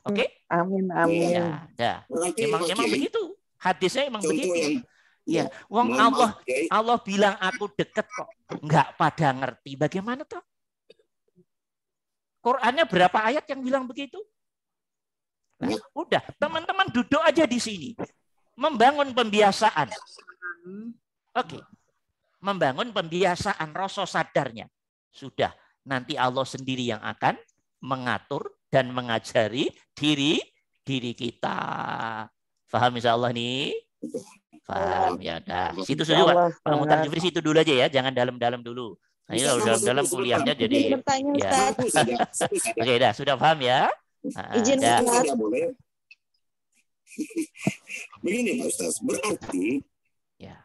oke. Amin. Ya, emang begitu. Hadisnya emang begitu. Ya, wong Allah bilang aku deket kok. Enggak pada ngerti. Bagaimana toh? Qurannya berapa ayat yang bilang begitu? Nah, udah, teman-teman duduk aja di sini. Membangun pembiasaan. Oke. Membangun pembiasaan rasa sadarnya. Sudah, nanti Allah sendiri yang akan mengatur dan mengajari diri kita. Paham insya Allah nih? Paham ya. Dah. Situ dulu Pak Muhtar Jufri, situ dulu aja ya, jangan dalam-dalam dulu. Nah, ini kalau dalam-dalam kuliahnya jadi ya. Oke, dah, sudah paham ya? Izin tidak boleh. Begini Pak Ustaz, berarti ya,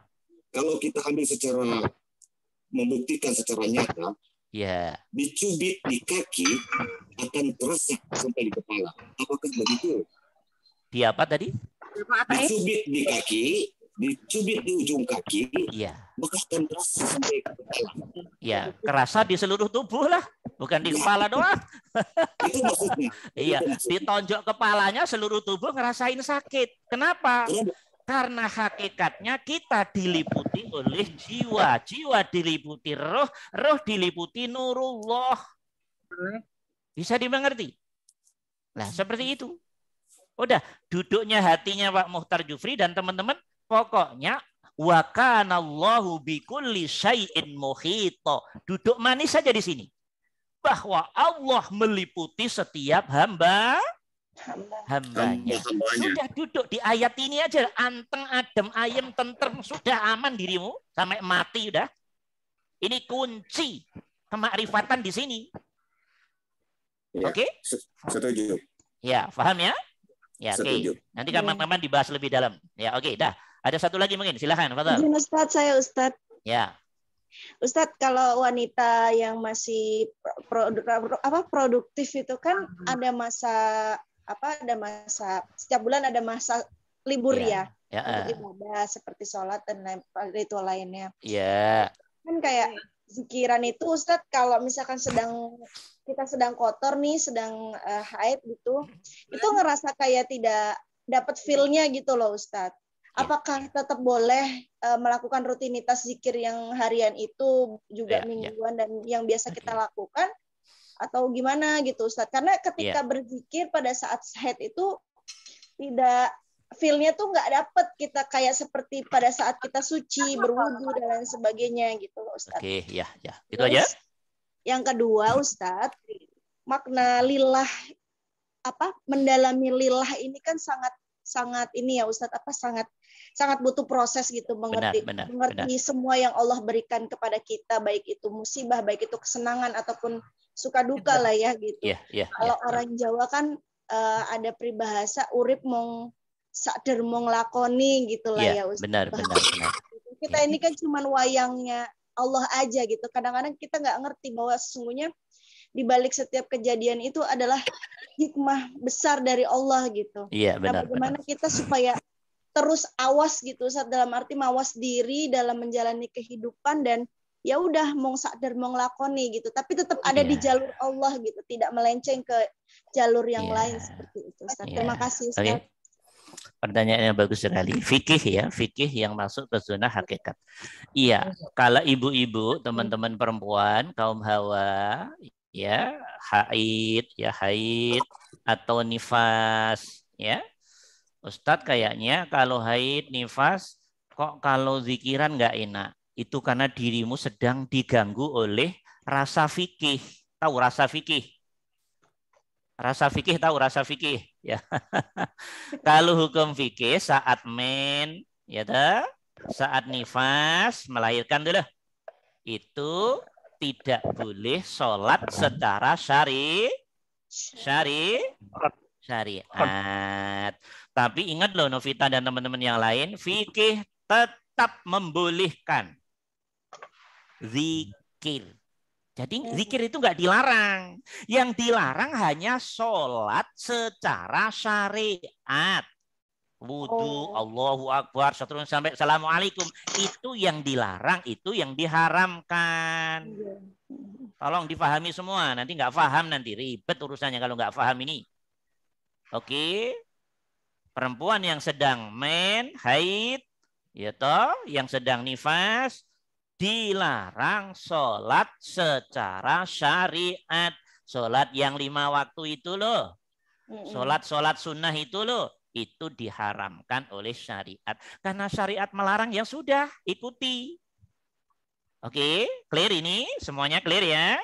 kalau kita ambil secara membuktikan secara nyata, ya, dicubit di kaki akan terasa sampai di kepala. Apakah begitu? Di apa tadi? Dicubit di kaki, dicubit di ujung kaki, ya, maka akan terasa sampai ke kepala. Ya, kerasa di seluruh tubuh lah, bukan di kepala doang. Itu maksudnya. Iya, ditonjok kepalanya seluruh tubuh ngerasain sakit. Kenapa? Karena hakikatnya kita diliputi oleh jiwa, jiwa diliputi roh, roh diliputi nurullah. Bisa dimengerti? Nah, seperti itu. Udah, duduknya hatinya Pak Muhtar Jufri dan teman-teman, pokoknya wa kanallahu bikulli syai'in muhita. Duduk manis saja di sini. Bahwa Allah meliputi setiap hambanya. Sudah duduk di ayat ini aja, anteng, adem, ayem, tentrem, sudah aman dirimu sampai mati udah. Ini kunci kemakrifatan di sini. Ya, Oke? Setuju. Ya, paham ya? Ya, oke. Nanti kapan-kapan dibahas lebih dalam. Ya, oke, dah. Ada satu lagi mungkin, silakan, Fadhal. Ustadz, saya Ustadz. Ya. Ustadz, kalau wanita yang masih produktif itu kan ada masa setiap bulan ada masa libur ya untuk ibadah seperti sholat dan ritual lainnya. Iya. Kan kayak zikiran itu Ustadz, kalau misalkan kita sedang kotor nih, sedang haid gitu, itu ngerasa kayak tidak dapat feel-nya gitu loh Ustadz. Apakah tetap boleh melakukan rutinitas zikir yang harian itu juga mingguan dan yang biasa kita lakukan atau gimana gitu Ustadz? Karena ketika berzikir pada saat haid itu tidak feel-nya tuh nggak dapet kita kayak seperti pada saat kita suci, berwudu dan lain sebagainya gitu loh Ustadz. Oke, ya. Itu terus, aja. Yang kedua Ustadz, makna lillah mendalami lillah ini kan sangat ini ya Ustadz, sangat butuh proses gitu, mengerti semua yang Allah berikan kepada kita, baik itu musibah, baik itu kesenangan ataupun suka duka lah ya gitu. Kalau orang Jawa kan ada peribahasa urip mong sadar mong lakoni gitulah ya Ustaz. Benar. Kita ini kan cuman wayangnya Allah aja gitu. Kadang-kadang kita nggak ngerti bahwa sesungguhnya di balik setiap kejadian itu adalah hikmah besar dari Allah gitu. Iya, benar. Nah, bagaimana kita supaya terus awas gitu, dalam arti mawas diri dalam menjalani kehidupan dan ya udah mong sadar mong lakoni gitu, tapi tetap ada di jalur Allah gitu, tidak melenceng ke jalur yang lain seperti itu. Ustaz. Terima kasih Ustaz. Okay. Pertanyaannya bagus sekali. Fikih yang masuk ke zona hakikat. Iya, kalau ibu-ibu, teman-teman perempuan, kaum hawa, ya, haid atau nifas, ya. Ustadz kayaknya kalau haid, nifas, kok kalau zikiran nggak enak. Itu karena dirimu sedang diganggu oleh rasa fikih. Tahu rasa fikih? Tahu rasa fikih? Ya. Kalau hukum fikih saat men, ya saat nifas melahirkan dulu, itu tidak boleh sholat secara syariat. Tapi ingat loh Novita dan teman-teman yang lain, fikih tetap membolehkan zikir. Jadi zikir itu nggak dilarang. Yang dilarang hanya sholat secara syariat. Wudu, Allahu Akbar, seterusnya sampai Assalamualaikum. Itu yang dilarang, itu yang diharamkan. Tolong dipahami semua. Nanti nggak paham, nanti ribet urusannya kalau nggak paham ini. Oke. Perempuan yang sedang haid, ya toh, yang sedang nifas, dilarang sholat secara syariat. Sholat yang 5 waktu itu loh. Sholat sunnah itu loh, itu diharamkan oleh syariat. Karena syariat melarang, ya sudah, ikuti. Oke, clear ini? Semuanya clear ya?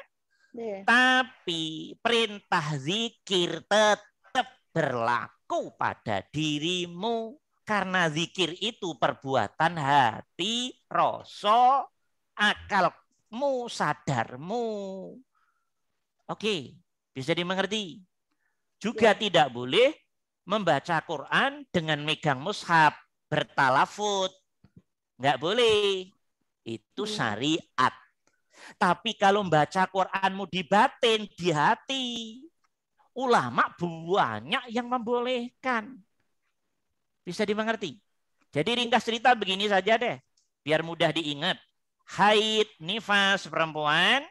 Yeah. Tapi perintah zikir tetap berlaku pada dirimu. Karena zikir itu perbuatan hati, rasa, akalmu, sadarmu. Oke, bisa dimengerti. Juga tidak boleh membaca Quran dengan megang mushaf, bertalafut. Nggak boleh. Itu syariat. Tapi kalau membaca Quranmu di batin, di hati, ulama banyak yang membolehkan. Bisa dimengerti. Jadi ringkas cerita begini saja deh, biar mudah diingat. Haid, nifas perempuan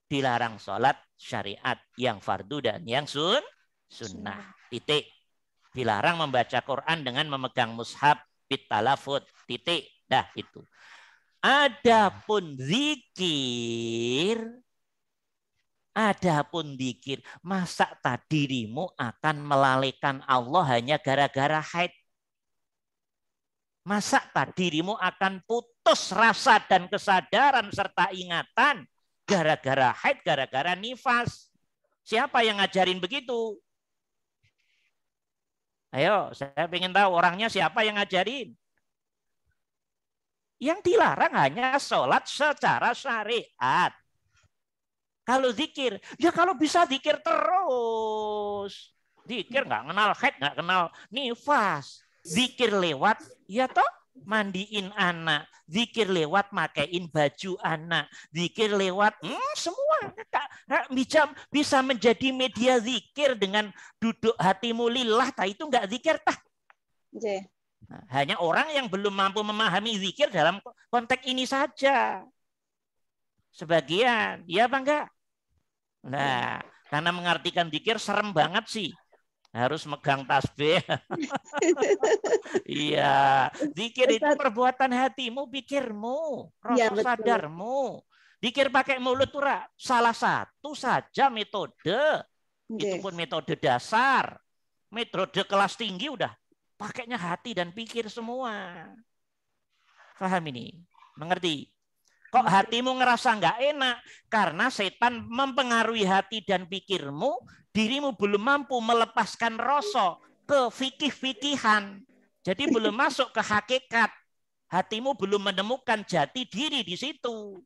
dilarang sholat syariat yang fardu dan yang sunnah. Titik. Dilarang membaca Quran dengan memegang mushaf bitalafut. Titik. Dah itu. Adapun zikir, masa tak dirimu akan melalaikan Allah hanya gara-gara haid? Masa tak dirimu akan putus rasa dan kesadaran serta ingatan gara-gara haid, gara-gara nifas? Siapa yang ngajarin begitu? Ayo, saya ingin tahu orangnya siapa yang ngajarin. Yang dilarang hanya sholat secara syariat. Kalau zikir, ya kalau bisa zikir terus. Zikir nggak kenal haid, nggak kenal nifas. Zikir lewat, ya toh, mandiin anak. Zikir lewat makein baju anak. Zikir lewat, semua. Bisa menjadi media zikir dengan duduk hatimu lillah. Tah itu nggak zikir, tah. Okay. Nah, hanya orang yang belum mampu memahami zikir dalam konteks ini saja. Sebagian, ya apa enggak? Nah, karena mengartikan zikir serem banget sih. Harus megang tasbih. Iya, zikir itu perbuatan hatimu, pikirmu, rasa sadarmu. Zikir pakai mulut tuh salah satu saja metode. Itu pun metode dasar. Metode kelas tinggi udah pakainya hati dan pikir semua. Paham ini? Mengerti? Kok hatimu ngerasa nggak enak? Karena setan mempengaruhi hati dan pikirmu, dirimu belum mampu melepaskan rasa ke fikih-fikihan. Jadi belum masuk ke hakikat. Hatimu belum menemukan jati diri di situ.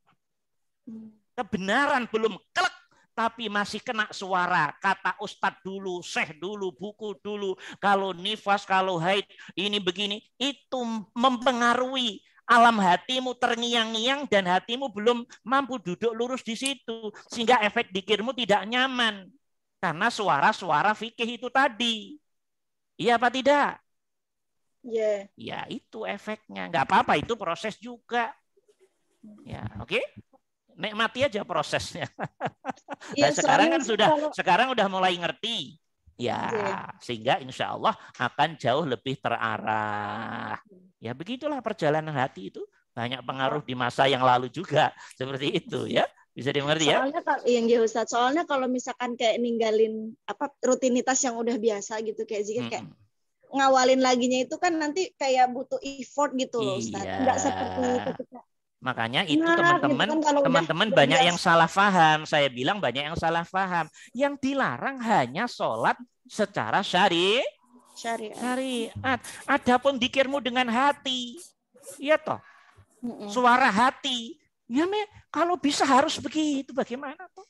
Kebenaran belum klek, tapi masih kena suara. Kata ustadz dulu, syekh dulu, buku dulu. Kalau nifas, kalau haid, ini begini. Itu mempengaruhi. Alam hatimu terngiang-ngiang dan hatimu belum mampu duduk lurus di situ. Sehingga efek zikirmu tidak nyaman. Karena suara-suara fikih itu tadi. Iya apa tidak? Yeah. Ya itu efeknya. Nggak apa-apa, itu proses juga. Ya, oke? Nikmati aja prosesnya. Ya, nah, sekarang udah mulai ngerti. Ya, sehingga insya Allah akan jauh lebih terarah. Ya begitulah perjalanan hati itu. Banyak pengaruh di masa yang lalu juga. Seperti itu ya. Bisa dimengerti ya? Soalnya kalau misalkan kayak ninggalin rutinitas yang udah biasa gitu kayak zikir kayak ngawalin laginya itu kan nanti kayak butuh effort gitu loh Ustaz. Enggak seperti ketika makanya itu teman-teman banyak yang salah paham. Saya bilang banyak yang salah paham. Yang dilarang hanya sholat secara syariat. Adapun zikirmu dengan hati, ya toh, suara hati, ya kalau bisa harus begitu. Bagaimana toh?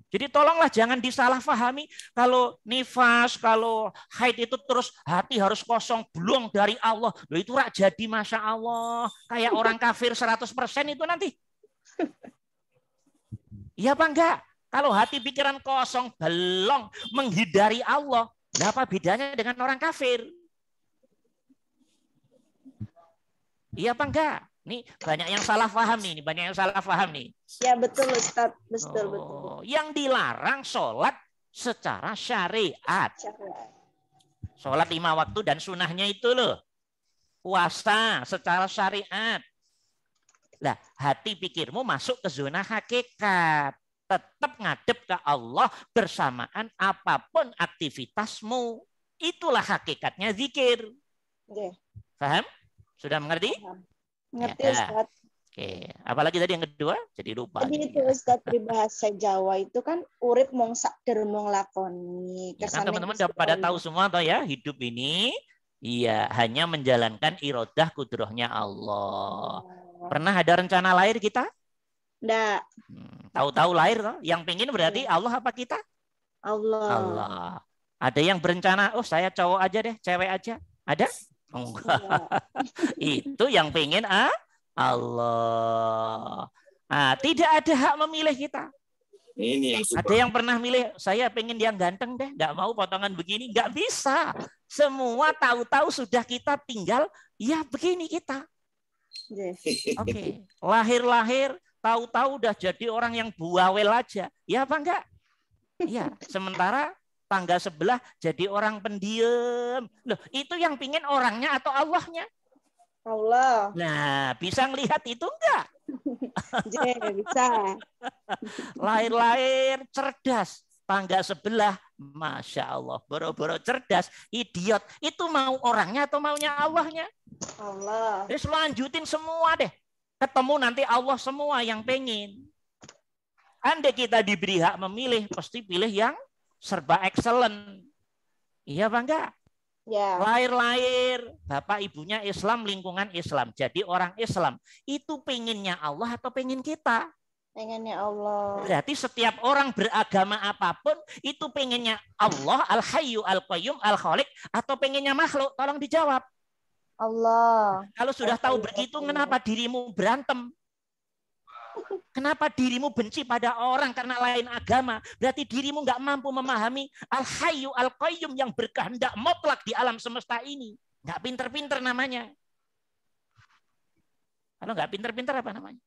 Jadi tolonglah jangan disalahpahami. Kalau nifas, kalau haid itu terus hati harus kosong, belum dari Allah. Loh itu jadi Masya Allah. Kayak orang kafir 100% itu nanti. Iya apa enggak? Kalau hati pikiran kosong, belum menghindari Allah. Nah, apa bedanya dengan orang kafir? Iya apa enggak? Nih banyak yang salah paham nih, Ya betul Ustaz, betul. Yang dilarang sholat secara syariat. Sholat 5 waktu dan sunahnya itu loh. Puasa secara syariat. Lah, hati pikirmu masuk ke zona hakikat. tetap ngadep ke Allah bersamaan apapun aktivitasmu. Itulah hakikatnya zikir. Paham? Sudah mengerti? Mengerti, ya, Ustaz. Oke, apalagi tadi yang kedua? Jadi lupa. Tadi itu Ustaz peribahasa Jawa itu kan urip mong sakder mong lakoni. Ya, kan teman-teman udah pada tahu semua toh ya, hidup ini iya hanya menjalankan irodah kudrohnya Allah. Pernah ada rencana lahir kita? Enggak. Tahu-tahu lahir toh? Yang pengen berarti Allah apa kita? Allah. Ada yang berencana, oh saya cowok aja deh, cewek aja. Ada? Enggak. Itu yang pengen Allah. Nah, tidak ada hak memilih kita. Ini yang ada yang pernah milih, saya pengen yang ganteng deh, nggak mau potongan begini, nggak bisa. Semua tahu-tahu sudah kita tinggal, ya begini kita. Oke. Lahir-lahir, tahu-tahu udah jadi orang yang buawel aja. Ya apa enggak? Ya, sementara tangga sebelah jadi orang pendiam. Loh, itu yang pingin orangnya atau Allahnya? Allah. Nah, bisa ngelihat itu enggak? Bisa. Lahir-lahir cerdas, tangga sebelah, masya Allah, boro-boro cerdas, idiot. Itu mau orangnya atau maunya Allahnya? Allah. Terus lanjutin semua deh. Ketemu nanti Allah semua yang pengen. Andai kita diberi hak memilih, pasti pilih yang serba excellent. Iya apa enggak? Ya. Lahir-lahir, bapak ibunya Islam, lingkungan Islam. Jadi orang Islam. Itu pengennya Allah atau pengen kita? Pengennya Allah. Berarti setiap orang beragama apapun, itu pengennya Allah, Al-Hayyu, Al-Qayyum, Al-Khaliq, atau pengennya makhluk? Tolong dijawab. Allah. Kalau sudah tahu begitu, kenapa dirimu berantem? Kenapa dirimu benci pada orang karena lain agama? Berarti dirimu nggak mampu memahami Al-Hayyu Al-Qayyum yang berkehendak mutlak di alam semesta ini. Nggak pinter-pinter namanya. Kalau nggak pinter-pinter apa namanya?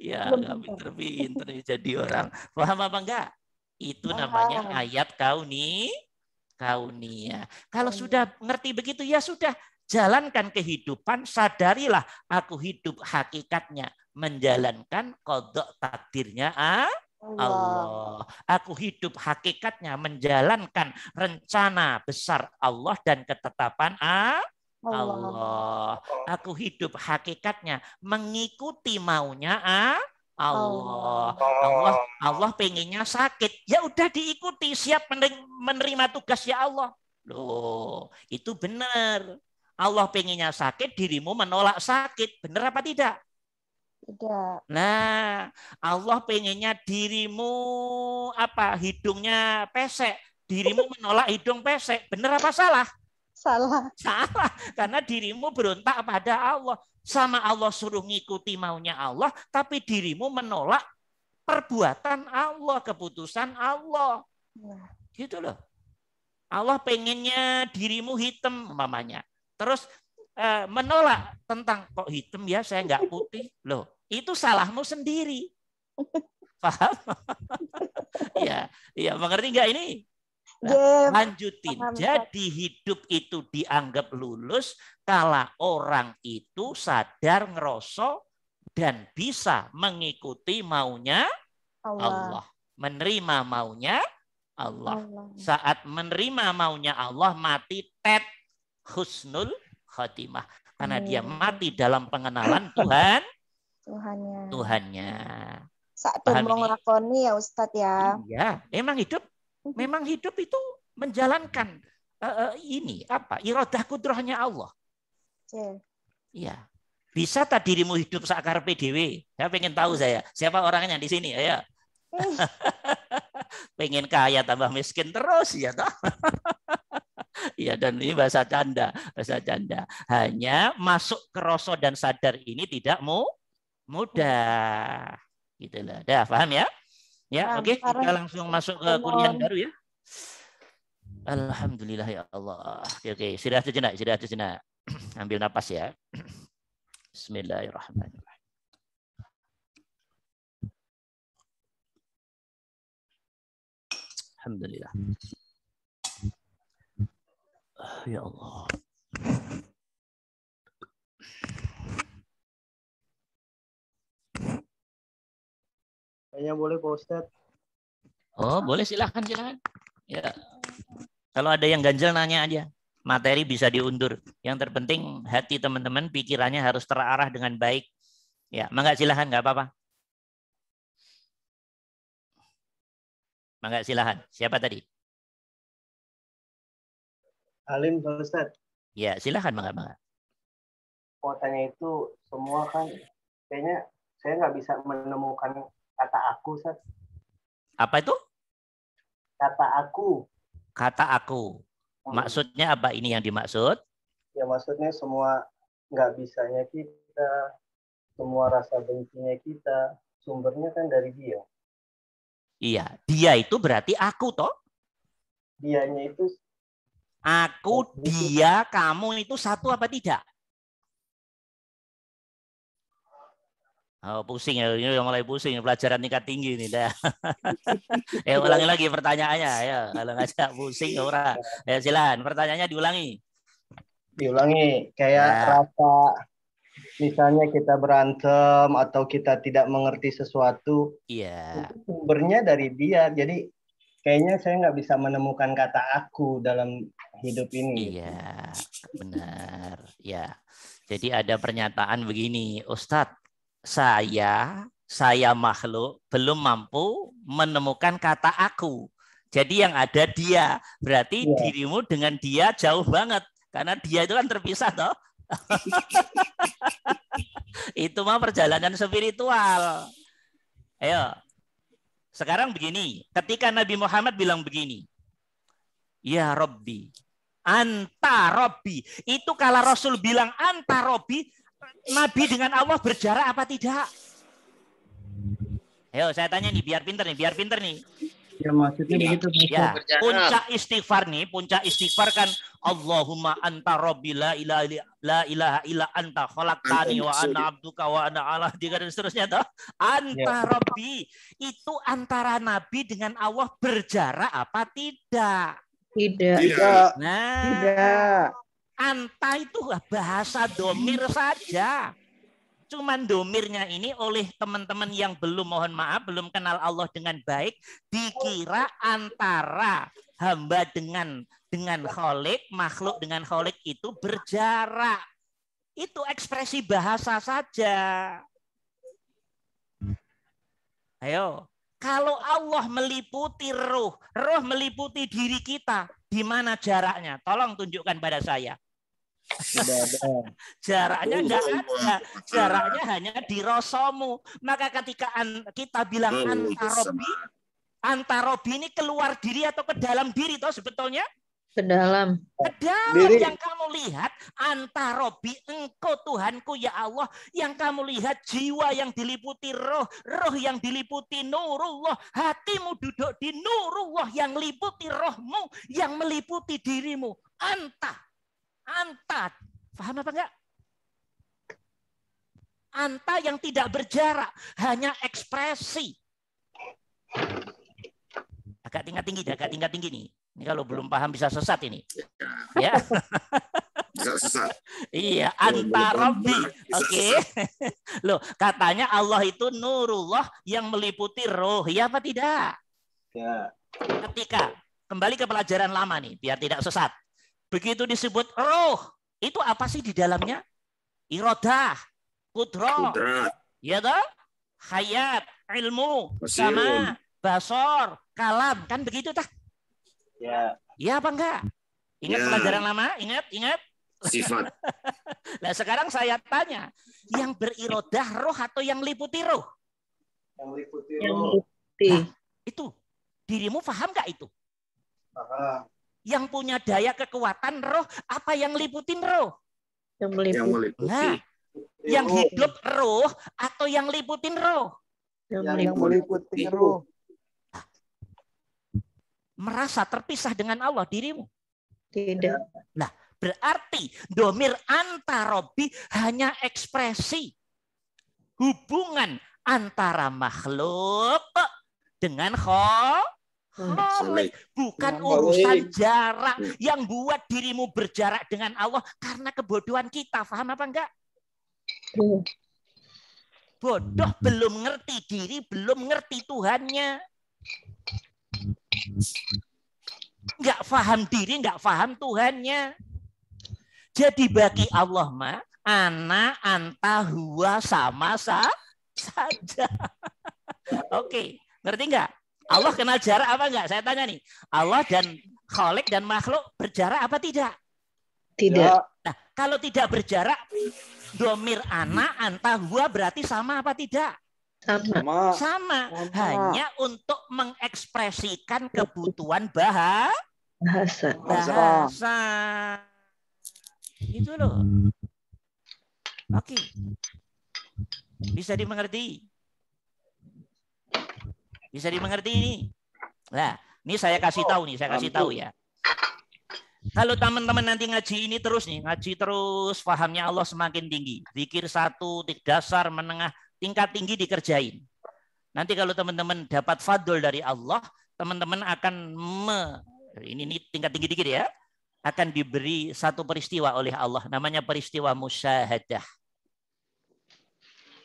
Ya nggak pinter-pinter jadi orang. Paham apa enggak? Itu namanya ayat kauniyah. Kalau sudah ngerti begitu ya sudah. Jalankan kehidupan, sadarilah aku hidup hakikatnya menjalankan qadha takdirnya Allah. Aku hidup hakikatnya menjalankan rencana besar Allah dan ketetapan Allah. Aku hidup hakikatnya mengikuti maunya Allah. Allah pengennya sakit. Ya udah diikuti, siap menerima tugas ya Allah. Loh, itu benar. Allah pengennya sakit, dirimu menolak sakit. Benar apa tidak? Tidak. Nah, Allah pengennya dirimu hidungnya pesek. Dirimu menolak hidung pesek. Benar apa salah? Salah. Salah. Karena dirimu berontak pada Allah. Sama Allah suruh ngikuti maunya Allah, tapi dirimu menolak perbuatan Allah, keputusan Allah. Gitu loh. Allah pengennya dirimu hitam umpamanya. Terus menolak tentang kok hitam ya, saya nggak putih. Loh, itu salahmu sendiri. Paham? Ya, mengerti nggak ini? Nah, lanjutin. Jadi hidup itu dianggap lulus kalau orang itu sadar ngerosok dan bisa mengikuti maunya Allah. Menerima maunya Allah. Saat menerima maunya Allah, mati husnul khotimah. Karena dia mati dalam pengenalan Tuhannya. Saat mau ngelakoni ya Ustadz ya. Iya, memang hidup itu menjalankan iradah kudrohnya Allah. Iya. Bisa tak dirimu hidup sakar PDW? Saya pengen tahu siapa orangnya di sini, ayo. Pengen kaya tambah miskin terus ya toh. Ya, dan ini bahasa canda. Hanya masuk ke rasa dan sadar ini tidak mudah. Gitu lah. Dah paham ya? Ya, oke. Kita langsung masuk ke kuliah baru ya. Alhamdulillah ya Allah. Oke. Istirahat sejenak. Ambil napas ya. Bismillahirrahmanirrahim. Alhamdulillah. Ya Allah. bertanya boleh Pak Ustadz? Oh, boleh, silakan. Ya. Kalau ada yang ganjel nanya aja. Materi bisa diundur. Yang terpenting hati teman-teman, pikirannya harus terarah dengan baik. Ya, mangga silakan, nggak apa-apa. Mangga silakan. Siapa tadi? Alim Pak Ustadz. Ya, silakan mangga. Mau tanya itu semua kan kayaknya saya nggak bisa menemukan kata aku, Ustadz. Apa itu? Kata aku. Kata aku. Maksudnya apa ini yang dimaksud? Ya maksudnya semua nggak bisanya kita, semua rasa bencinya kita, sumbernya kan dari dia. Iya, dia itu berarti aku toh? Dianya itu aku, dia, kamu itu satu apa tidak? Oh, pusing ya, ini mulai pusing pelajaran tingkat tinggi nih dah. Ulangi lagi pertanyaannya, ya. Kalau ngajak pusing ora. Ya silakan, pertanyaannya diulangi. Diulangi kayak rasa misalnya kita berantem atau kita tidak mengerti sesuatu. Iya. Sumbernya dari dia. Jadi kayaknya saya nggak bisa menemukan kata aku dalam hidup ini. Iya, benar. Ya. Jadi ada pernyataan begini, Ustadz, saya makhluk belum mampu menemukan kata aku. Jadi yang ada dia. Berarti dirimu dengan dia jauh banget. Karena dia itu kan terpisah toh. Itu mah perjalanan spiritual. Ayo. Sekarang begini. Ketika Nabi Muhammad bilang begini. Ya Rabbi. Anta Rabbi. Itu kalau Rasul bilang anta Rabbi. Nabi dengan Allah berjarak apa tidak? Ayo saya tanya nih, biar pinter nih. Ya maksudnya begitu. Ya, puncak istighfar kan Allahumma anta rabbi la ilaha illa anta khalaqtani wa ana abduka wa ana ala dan seterusnya toh. Anta rabbi itu antara Nabi dengan Allah berjarak apa tidak? Tidak. Nah, tidak. Anta itu bahasa domir saja. Cuman domirnya ini oleh teman-teman yang belum kenal Allah dengan baik, dikira antara hamba dengan Khalik, makhluk dengan Khalik itu berjarak. Itu ekspresi bahasa saja. Ayo, kalau Allah meliputi roh meliputi diri kita, di mana jaraknya? Tolong tunjukkan pada saya. Jaraknya enggak ada. Jaraknya hanya di rasamu. Maka ketika kita bilang antarobi ini keluar diri atau ke dalam diri toh sebetulnya? Ke dalam. Ke dalam yang kamu lihat antarobi engkau Tuhanku ya Allah, yang kamu lihat jiwa yang diliputi roh yang diliputi nurullah, hatimu duduk di nurullah yang meliputi rohmu, yang meliputi dirimu. Anta, paham apa enggak? Anta yang tidak berjarak, hanya ekspresi. Agak tingkat tinggi nih. Ini kalau belum paham bisa sesat ini. Ya. Bisa sesat. Iya, anta Rabbi. Oke. Loh, katanya Allah itu nurullah yang meliputi roh. Ya apa tidak? Ya. Ketika kembali ke pelajaran lama nih, biar tidak sesat. Begitu disebut roh, itu apa sih di dalamnya? Iradah, kudroh, ya toh? Hayat, ilmu, sama, basor, kalam, kan begitu tah? Ya. Ya apa enggak? Ingat pelajaran lama? Ingat? Sifat. Nah sekarang saya tanya, yang berirodah roh atau yang liputi roh? Yang liputi roh. Nah, itu dirimu paham nggak itu? Paham. Yang punya daya kekuatan roh, apa yang liputin roh? Yang meliputi. Nah, yang hidup roh atau yang liputin roh? Yang meliputi roh. Nah, merasa terpisah dengan Allah dirimu? Tidak. Nah, berarti domir antarobi hanya ekspresi hubungan antara makhluk dengan Khalik, bukan urusan jarak yang buat dirimu berjarak dengan Allah karena kebodohan kita. Paham apa enggak? Bodoh, belum ngerti diri, belum ngerti Tuhannya. Nggak paham diri, nggak paham Tuhannya. Jadi bagi Allah mah, ana, anta, huwa sama saja. Oke, ngerti nggak? Allah kenal jarak apa enggak? Saya tanya nih. Allah dan Khalik dan makhluk berjarak apa tidak? Tidak. Nah, kalau tidak berjarak, domir ana, anta, huwa berarti sama apa tidak? Sama. Hanya untuk mengekspresikan kebutuhan bahasa. Itu loh. Oke. Bisa dimengerti? Bisa dimengerti ini? Nah, ini saya kasih tahu ya. Kalau teman-teman nanti ngaji ini terus nih, ngaji terus, pahamnya Allah semakin tinggi. Zikir 1, dasar, menengah, tingkat tinggi dikerjain. Nanti kalau teman-teman dapat fadl dari Allah, teman-teman akan ini tingkat tinggi dikit ya, akan diberi satu peristiwa oleh Allah, namanya peristiwa musyahadah.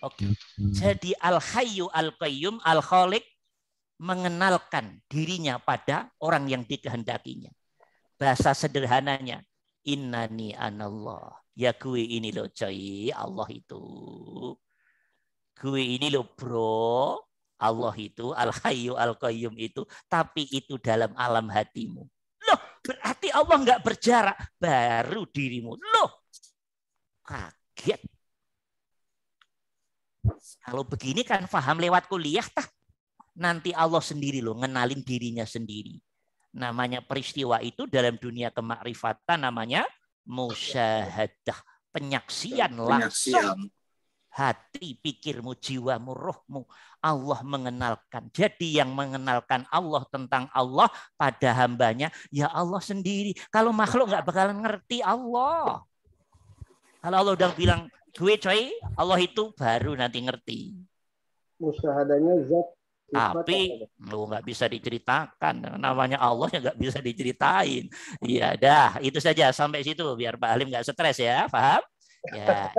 Oke. Jadi Al-Hayyu Al-Qayyum Al-Khaliq mengenalkan dirinya pada orang yang dikehendakinya. Bahasa sederhananya, innani anallah. Ya gue ini loh coy, Allah itu. Gue ini loh bro, Allah itu, Al-Hayyu Al-Qayyum itu. Tapi itu dalam alam hatimu. Loh, berarti Allah nggak berjarak. Baru dirimu. Loh, kaget. Kalau begini kan paham lewat kuliah tah. Nanti Allah sendiri loh ngenalin dirinya sendiri. Namanya peristiwa itu dalam dunia kemakrifatan namanya musyahadah, penyaksian langsung. Hati, pikirmu, jiwamu, rohmu, Allah mengenalkan. Jadi yang mengenalkan Allah tentang Allah pada hambanya, ya Allah sendiri. Kalau makhluk nggak bakalan ngerti Allah. Kalau Allah udah bilang, gue coy, Allah itu baru nanti ngerti. Musyahadanya zat. Tapi nggak bisa diceritakan, namanya Allah yang nggak bisa diceritain. Iya dah, itu saja sampai situ biar Pak Halim nggak stres ya, paham? Ya,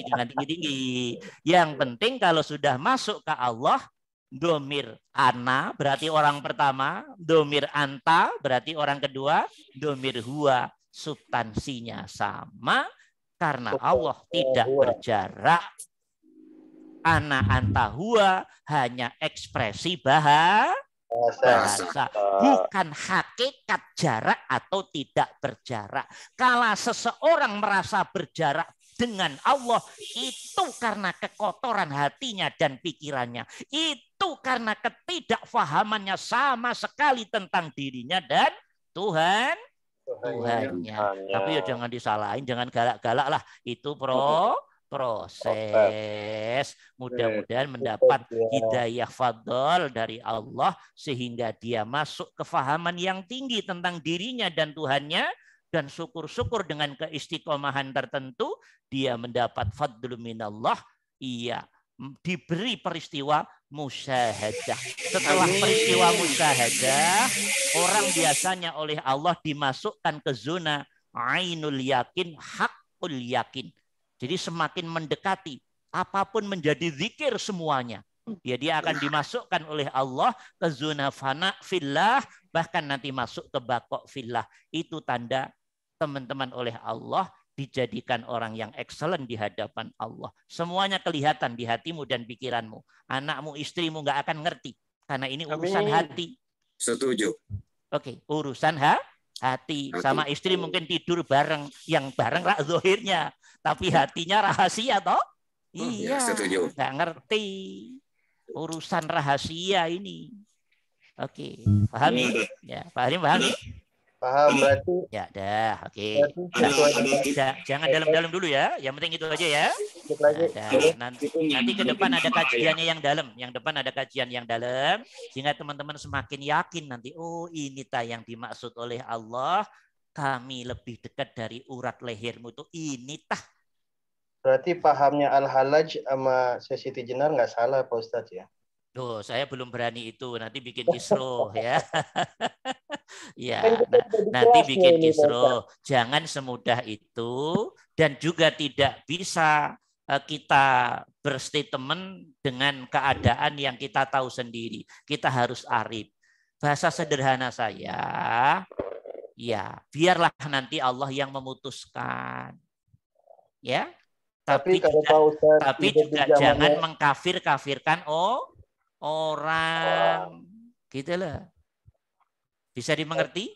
jangan tinggi-tinggi. Yang penting kalau sudah masuk ke Allah, domir ana berarti orang pertama, domir anta berarti orang kedua, domir huwa substansinya sama karena Allah tidak berjarak. Ana anta huwa hanya ekspresi bahasa, bukan hakikat jarak atau tidak berjarak. Kalau seseorang merasa berjarak dengan Allah, itu karena kekotoran hatinya dan pikirannya. Itu karena ketidakfahamannya sama sekali tentang dirinya dan Tuhannya. Tapi ya jangan disalahin, jangan galak-galak lah. Itu proses. Mudah-mudahan mendapat hidayah fadl dari Allah sehingga dia masuk kefahaman yang tinggi tentang dirinya dan Tuhannya, dan syukur-syukur dengan keistiqomahan tertentu dia mendapat fadl minallah, ia diberi peristiwa musyahadah. Setelah peristiwa musyahadah, orang biasanya oleh Allah dimasukkan ke zona ainul yakin, hakul yakin. Jadi semakin mendekati, apapun menjadi zikir semuanya. Dia akan dimasukkan oleh Allah ke zona fana fillah, bahkan nanti masuk ke baqo fillah. Itu tanda teman-teman oleh Allah dijadikan orang yang excellent di hadapan Allah. Semuanya kelihatan di hatimu dan pikiranmu. Anakmu, istrimu nggak akan ngerti. Karena ini urusan hati. Setuju. Oke, urusan hati. Sama istri mungkin tidur bareng, yang bareng rak zohirnya, tapi hatinya rahasia toh? Iya, nggak ngerti urusan rahasia ini. Oke, pahami? Ya, pahami? Paham berarti. Ya, dah, oke. Jangan dalam-dalam dulu ya. Yang penting itu aja ya. Nanti ke depan ada kajiannya yang dalam. Yang depan ada kajian yang dalam sehingga teman-teman semakin yakin nanti. Oh, ini yang dimaksud oleh Allah. Kami lebih dekat dari urat lehermu tuh. Ini Berarti pahamnya Al-Halaj sama Siti Jenar nggak salah Pak Ustadz ya? Tuh, saya belum berani itu. Nanti bikin kisruh ya. Ya, nanti bikin kisruh. Jangan semudah itu dan juga tidak bisa kita berstatement dengan keadaan yang kita tahu sendiri. Kita harus arif. Bahasa sederhana saya, ya biarlah nanti Allah yang memutuskan. Ya, tapi juga jangan mengkafir-kafirkan orang. Gitu loh. Bisa dimengerti?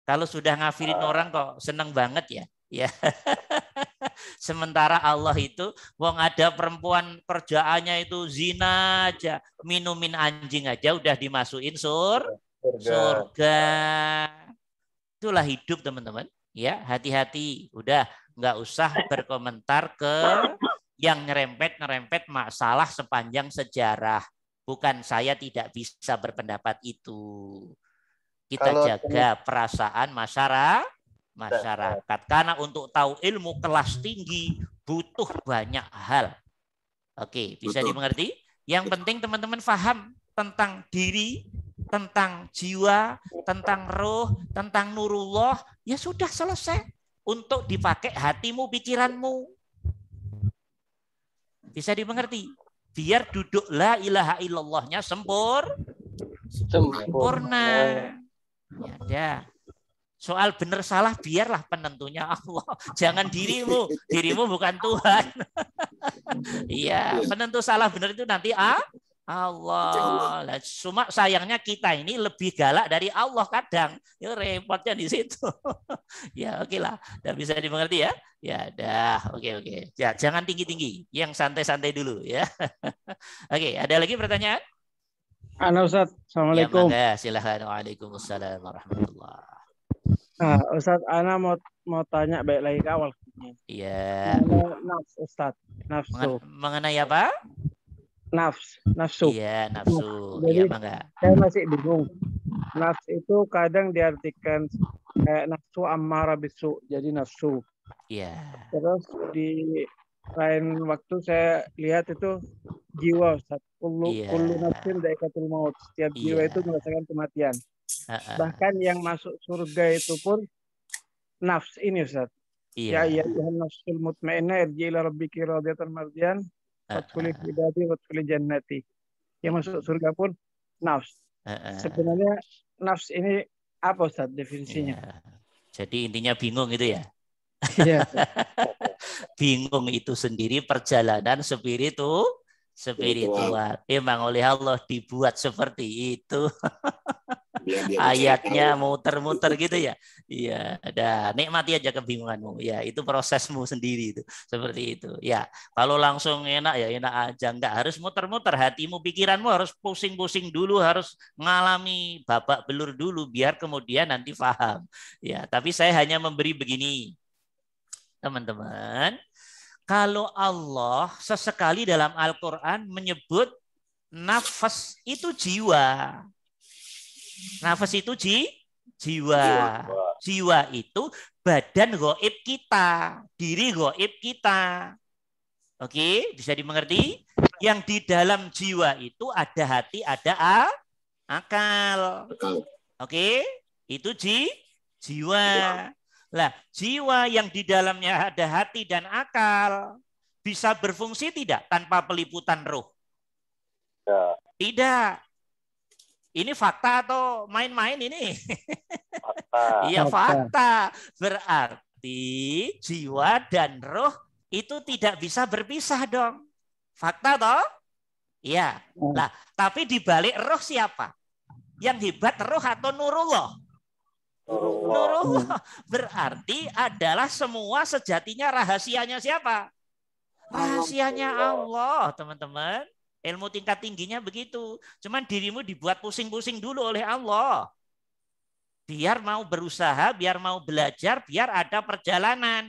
Kalau sudah ngafirin orang kok seneng banget ya. Ya. Sementara Allah itu, wong ada perempuan kerjaannya itu zina aja, minumin anjing aja udah dimasukin surga. Itulah hidup teman-teman. Ya, hati-hati. Udah nggak usah berkomentar ke yang nyerempet masalah sepanjang sejarah. Bukan saya tidak bisa berpendapat itu. Kita jaga perasaan masyarakat. Karena untuk tahu ilmu kelas tinggi butuh banyak hal. Oke, bisa dimengerti? Yang penting teman-teman paham tentang diri, tentang jiwa, tentang roh, tentang nurullah, ya sudah selesai. Untuk dipakai hatimu, pikiranmu. Bisa dimengerti? Biar duduk la ilaha illallahnya sempurna. Ya, soal benar salah biarlah penentunya Allah. Jangan dirimu bukan Tuhan. Iya, penentu salah benar itu nanti Allah. Cuma sayangnya kita ini lebih galak dari Allah kadang. Ya repotnya di situ. Ya oke lah, udah bisa dimengerti ya. Ya dah, oke. Ya, jangan tinggi-tinggi, yang santai-santai dulu ya. Oke, ada lagi pertanyaan? Ana Ustaz, Assalamualaikum. Ya, silakan. Waalaikumsalam warahmatullahi. Ustaz, Ana mau tanya baik lagi ke awal. Iya. Nafsu, Ustaz. Nafsu. Mengenai apa? Nafsu. Iya, nafsu. Jadi, Bangga. Saya masih bingung. Nafsu itu kadang diartikan kayak nafsu ammara bisu, jadi nafsu. Iya. Terus di lain waktu saya lihat itu jiwa, Ustaz. Kullu nafsin dha'iqatul maut. Setiap jiwa itu merasakan kematian. Bahkan yang masuk surga itu pun nafs ini, Ustaz. Ya ayyuhan nafsul mutmainnah irji ila rabbiki radiyatan mardiyah wadkhuli fi ibadi wadkhuli jannati. Yang masuk surga pun nafs. Sebenarnya nafs ini apa, Ustaz, definisinya? Jadi intinya bingung itu ya. Iya. Bingung itu sendiri perjalanan spiritual. Memang oleh Allah dibuat seperti itu. Ayatnya muter-muter gitu ya. Iya, ada nikmati aja kebingunganmu. Ya, itu prosesmu sendiri itu. Seperti itu. Ya, kalau langsung enak ya enak aja, enggak harus muter-muter, hatimu, pikiranmu harus pusing-pusing dulu, harus ngalami babak belur dulu biar kemudian nanti paham. Ya, tapi saya hanya memberi begini. Teman-teman, kalau Allah sesekali dalam Al-Qur'an menyebut nafas itu jiwa. Nafas itu jiwa. Jiwa itu badan gaib kita, diri gaib kita. Oke, bisa dimengerti? Yang di dalam jiwa itu ada hati, ada akal. Oke, itu jiwa. Lah, jiwa yang di dalamnya ada hati dan akal bisa berfungsi tidak tanpa peliputan roh? Ya. Tidak. Ini fakta atau main-main ini? Fakta. Iya, fakta. Berarti jiwa dan roh itu tidak bisa berpisah dong. Fakta toh? Iya. Lah, tapi di balik roh siapa? Yang hebat roh atau nurullah? Nurullah. Berarti adalah semua sejatinya rahasianya siapa? Rahasianya Allah, teman-teman. Ilmu tingkat tingginya begitu. Cuman dirimu dibuat pusing-pusing dulu oleh Allah. Biar mau berusaha, biar mau belajar, biar ada perjalanan.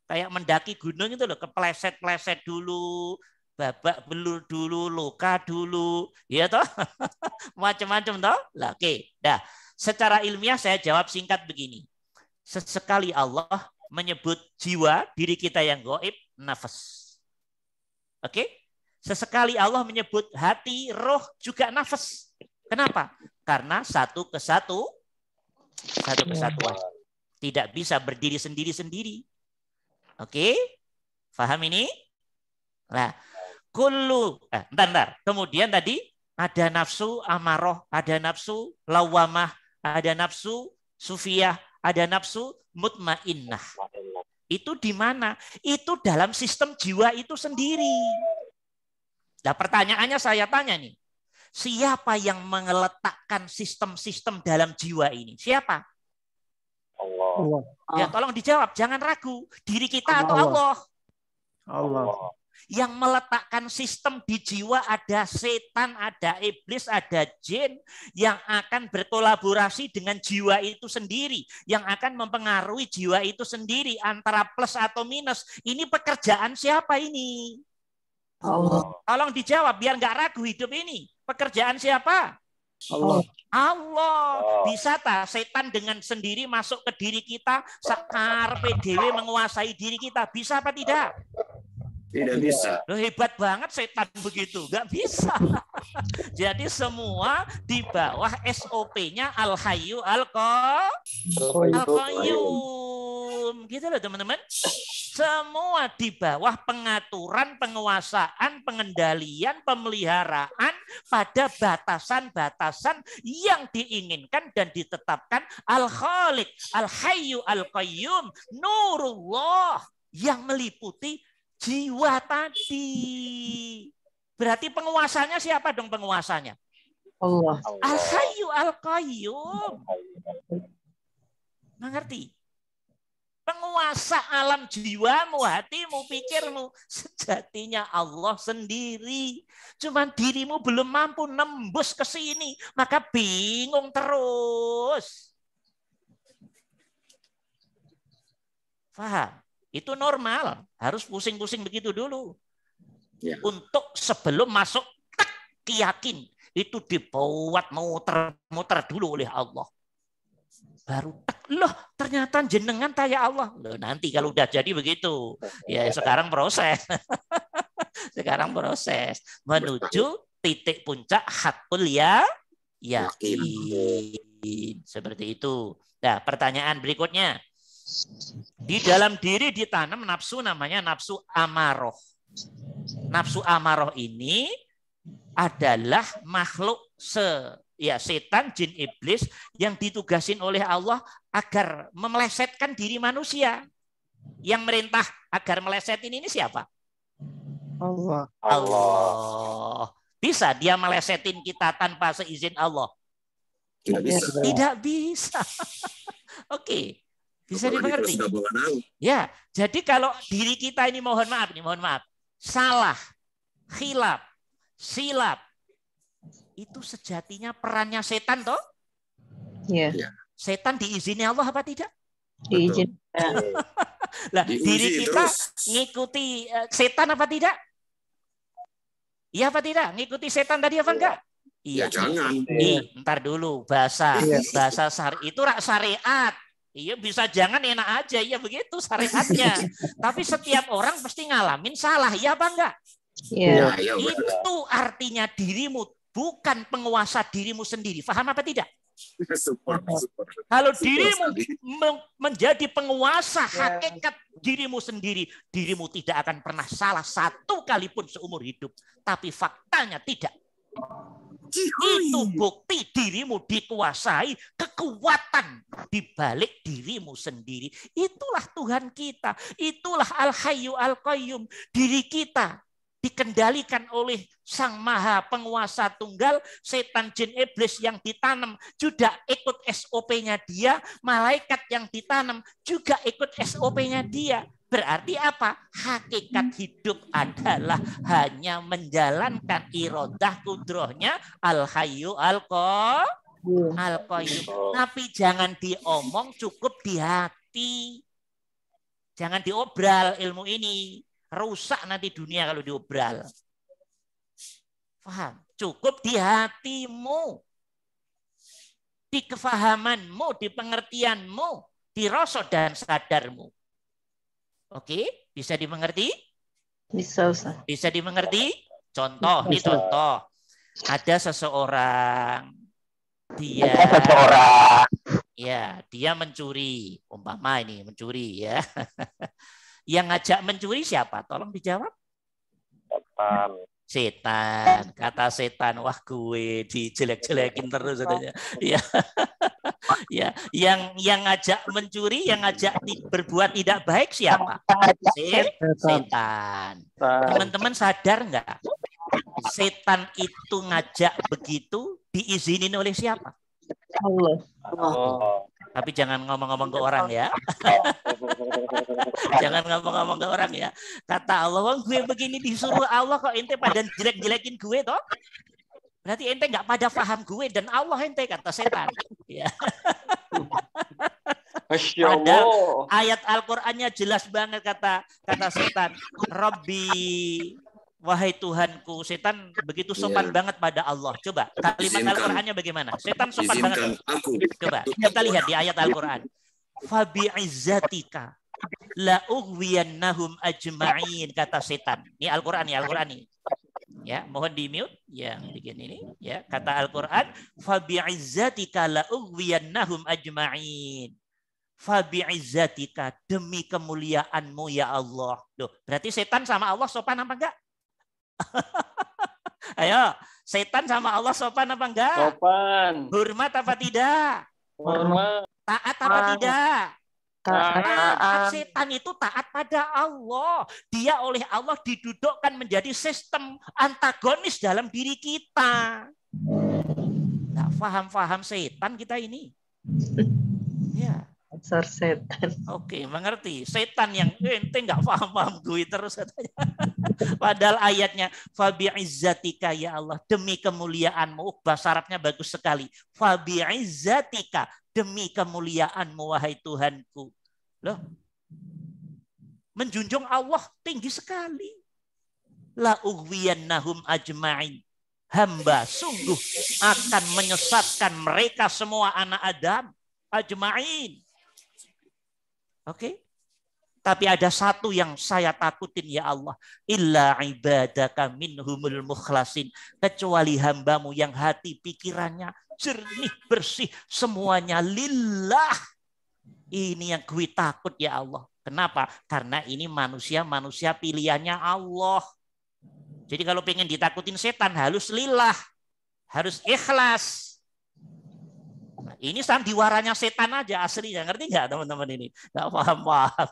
Kayak mendaki gunung itu loh, kepleset-pleset dulu, babak belur dulu, luka dulu. Ya toh? Macam-macam toh? Lah, oke. Dah. Secara ilmiah saya jawab singkat begini. Sesekali Allah menyebut jiwa, diri kita yang gaib, nafas. Oke? Sesekali Allah menyebut hati, roh, juga nafas. Kenapa? Karena satu kesatuan. Tidak bisa berdiri sendiri-sendiri. Oke? Paham ini? Nah, bentar. Kemudian tadi ada nafsu amaroh, ada nafsu lawamah, ada nafsu sufiyah, ada nafsu mutmainnah. Itu di mana? Itu dalam sistem jiwa itu sendiri. Nah, pertanyaannya saya tanya nih. Siapa yang meletakkan sistem-sistem dalam jiwa ini? Siapa? Allah. Ya, tolong dijawab, jangan ragu. Diri kita atau Allah? Allah. Yang meletakkan sistem di jiwa ada setan, ada iblis, ada jin yang akan berkolaborasi dengan jiwa itu sendiri, yang akan mempengaruhi jiwa itu sendiri antara plus atau minus. Ini pekerjaan siapa ini? Allah. Tolong dijawab biar nggak ragu hidup ini. Pekerjaan siapa? Allah. Allah. Bisa tak setan dengan sendiri masuk ke diri kita, sakar PDW menguasai diri kita? Bisa apa tidak? Tidak bisa. Loh, hebat banget setan begitu. Nggak bisa. Jadi semua di bawah SOP-nya Al-Hayyu Al-Qayyum. Gitu loh teman-teman. Semua di bawah pengaturan, penguasaan, pengendalian, pemeliharaan pada batasan-batasan yang diinginkan dan ditetapkan Al-Khaliq, Al-Hayyu Al-Qayyum, Nurullah yang meliputi jiwa tadi. Berarti penguasanya siapa dong penguasanya? Allah. Al-Hayyu Al-Qayyum. Mengerti? Penguasa alam jiwamu, hatimu, pikirmu. Sejatinya Allah sendiri. Cuman dirimu belum mampu nembus ke sini. Maka bingung terus. Faham? Itu normal. Harus pusing-pusing begitu dulu. Ya. Untuk sebelum masuk, yakin. Itu dibuat muter-muter dulu oleh Allah. Baru loh ternyata jenengan tanya Allah. Loh, nanti kalau udah jadi begitu. Ya sekarang proses. Sekarang proses. Menuju titik puncak hakul yakin. Seperti itu. Nah, pertanyaan berikutnya. Di dalam diri ditanam nafsu namanya nafsu amaroh. Nafsu amaroh ini adalah makhluk setan, jin, iblis yang ditugasin oleh Allah agar memelesetkan diri manusia. Yang merintah agar melesetin ini siapa? Allah. Allah. Bisa dia melesetin kita tanpa seizin Allah? Tidak bisa. Tidak bisa. Oke. Bisa dimengerti? Ya, jadi kalau diri kita ini mohon maaf, salah, khilaf, silap, itu sejatinya perannya setan toh? Iya. Setan diizini Allah apa tidak? Diizinkan. Lah, diri kita ngikuti setan apa tidak? Iya apa tidak? Ngikuti setan tadi apa enggak? Iya. Jangan. Ntar dulu bahasa syari itu syariat. Iya bisa jangan enak aja ya begitu syariatnya. Tapi setiap orang pasti ngalamin salah ya apa enggak? Iya. Itu artinya dirimu bukan penguasa dirimu sendiri. Paham apa tidak? Super. Kalau dirimu menjadi penguasa hakikat dirimu sendiri, dirimu tidak akan pernah salah satu kali pun seumur hidup. Tapi faktanya tidak. Itu bukti dirimu dikuasai, kekuatan di balik dirimu sendiri. Itulah Tuhan kita. Itulah Al-Hayyu Al-Qayyum. Diri kita dikendalikan oleh Sang Maha Penguasa Tunggal, setan, jin, iblis yang ditanam juga ikut SOP-nya dia, malaikat yang ditanam juga ikut SOP-nya dia. Berarti apa? Hakikat hidup adalah hanya menjalankan irodah kudrohnya Al-Hayyu Al-Qayyum. Tapi jangan diomong, cukup di hati. Jangan diobral ilmu ini. Rusak nanti dunia kalau diobral. Paham? Cukup di hatimu. Di kefahamanmu, di pengertianmu, di rasa dan sadarmu. Oke, bisa dimengerti? Bisa, Ustaz. Bisa dimengerti? Contoh, ini contoh. Ada seseorang, dia mencuri, umpama ini mencuri ya. Yang ngajak mencuri siapa? Tolong dijawab. Setan, kata setan, wah gue dijelek-jelekin terus katanya. Ya, ya, yang ngajak mencuri, yang ngajak berbuat tidak baik siapa? Setan. Teman-teman sadar nggak? Setan itu ngajak begitu diizinin oleh siapa? Allah. Tapi jangan ngomong-ngomong ke orang ya. Jangan ngomong-ngomong ke orang ya. Kata Allah, wong gue begini disuruh Allah kok ente pada jelek-jelekin gue toh? Berarti ente nggak pada paham gue dan Allah ente, kata setan. Ya. Padahal ayat Al-Qur'annya jelas banget kata setan. Rabbi, wahai Tuhanku. Setan begitu sopan banget pada Allah. Coba kalimat Al-Qur'annya bagaimana? Setan sopan banget. Coba kita lihat di ayat Al-Qur'an. Fabi izzatika la ughwiyannahum ajma'in, kata setan. Ini Al-Qur'an nih, Al-Qur'an nih. Ya, mohon di-mute yang bikin ini ya. Kata Al-Qur'an, fabi izzatika la ughwiyannahum ajma'in. Fabi izzatika, demi kemuliaanmu ya Allah. Loh, berarti setan sama Allah sopan apa enggak? Ayo, setan sama Allah sopan apa enggak? Sopan. Hormat apa tidak? Hormat. Taat apa tidak? Taat. Setan itu taat pada Allah. Dia oleh Allah didudukkan menjadi sistem antagonis dalam diri kita. Nggak paham-paham setan kita ini. Ya. Dasar setan. Oke, mengerti. Setan yang ente nggak paham-paham gue terus katanya. Padahal ayatnya fabi izzatika ya Allah, demi kemuliaanmu. Bahasa Arabnya bagus sekali. Fabi izzatika, demi kemuliaanmu wahai Tuhanku. Loh. Menjunjung Allah tinggi sekali. La ughwiyannahum ajma'in. Hamba sungguh akan menyesatkan mereka semua anak Adam ajma'in. Oke. Tapi ada satu yang saya takutin ya Allah. Illa ibadaka minhumul mukhlasin. Kecuali hambamu yang hati pikirannya jernih, bersih. Semuanya lillah. Ini yang gue takut ya Allah. Kenapa? Karena ini manusia pilihannya Allah. Jadi kalau pengen ditakutin setan harus lillah. Harus ikhlas. Ini sandiwaranya setan aja aslinya, ngerti nggak teman-teman ini? Nggak paham-paham.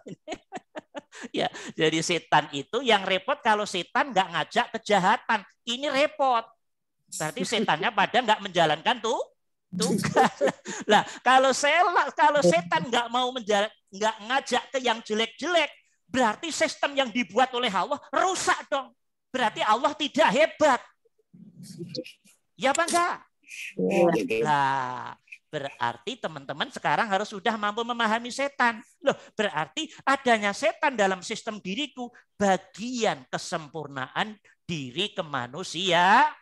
Ya, jadi setan itu yang repot kalau setan nggak ngajak kejahatan. Ini repot. Berarti setannya pada nggak menjalankan tugas. Lah, kalau setan nggak mau nggak ngajak ke yang jelek-jelek, berarti sistem yang dibuat oleh Allah rusak dong. Berarti Allah tidak hebat. Ya apa enggak? Lah, berarti teman-teman sekarang harus sudah mampu memahami setan. Loh, berarti adanya setan dalam sistem diriku bagian kesempurnaan diri kemanusiaan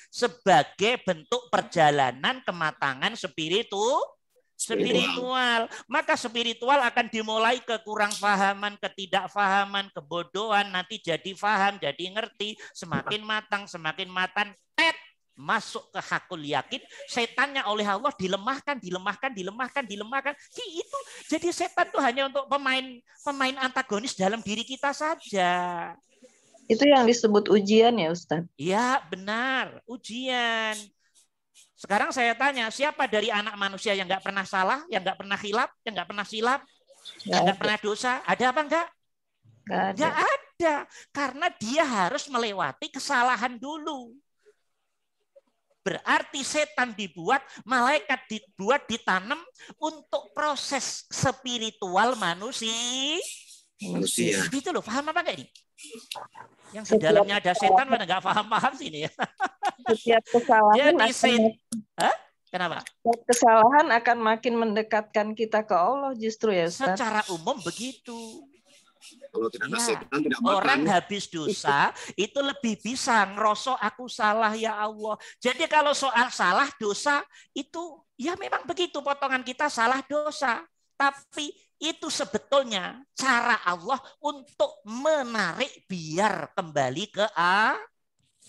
sebagai bentuk perjalanan kematangan spiritual. Maka spiritual akan dimulai kekurang pahaman, ketidakfahaman, kebodohan, nanti jadi faham, jadi ngerti, semakin matang, masuk ke hakul yakin, setannya oleh Allah dilemahkan. Itu jadi setan itu hanya untuk pemain antagonis dalam diri kita saja. Itu yang disebut ujian ya Ustaz? Ya benar, ujian. Sekarang saya tanya, siapa dari anak manusia yang nggak pernah salah, yang nggak pernah khilaf, yang nggak pernah silap, yang nggak pernah dosa? Ada apa enggak? Nggak ada. Karena dia harus melewati kesalahan dulu. Berarti setan dibuat, malaikat dibuat, ditanam untuk proses spiritual manusia. Gitu loh, paham apa enggak ini? Yang di dalamnya ada setan, mana nggak paham sih ini ya. Setiap kesalahan Kenapa? Kesalahan akan makin mendekatkan kita ke Allah justru ya Ustaz. Secara umum begitu. Kalau tidak ada setan, tidak makan. Orang habis dosa itu lebih bisa ngerosok aku salah ya Allah. Jadi kalau soal salah dosa itu ya memang begitu, potongan kita salah dosa. Tapi itu sebetulnya cara Allah untuk menarik biar kembali ke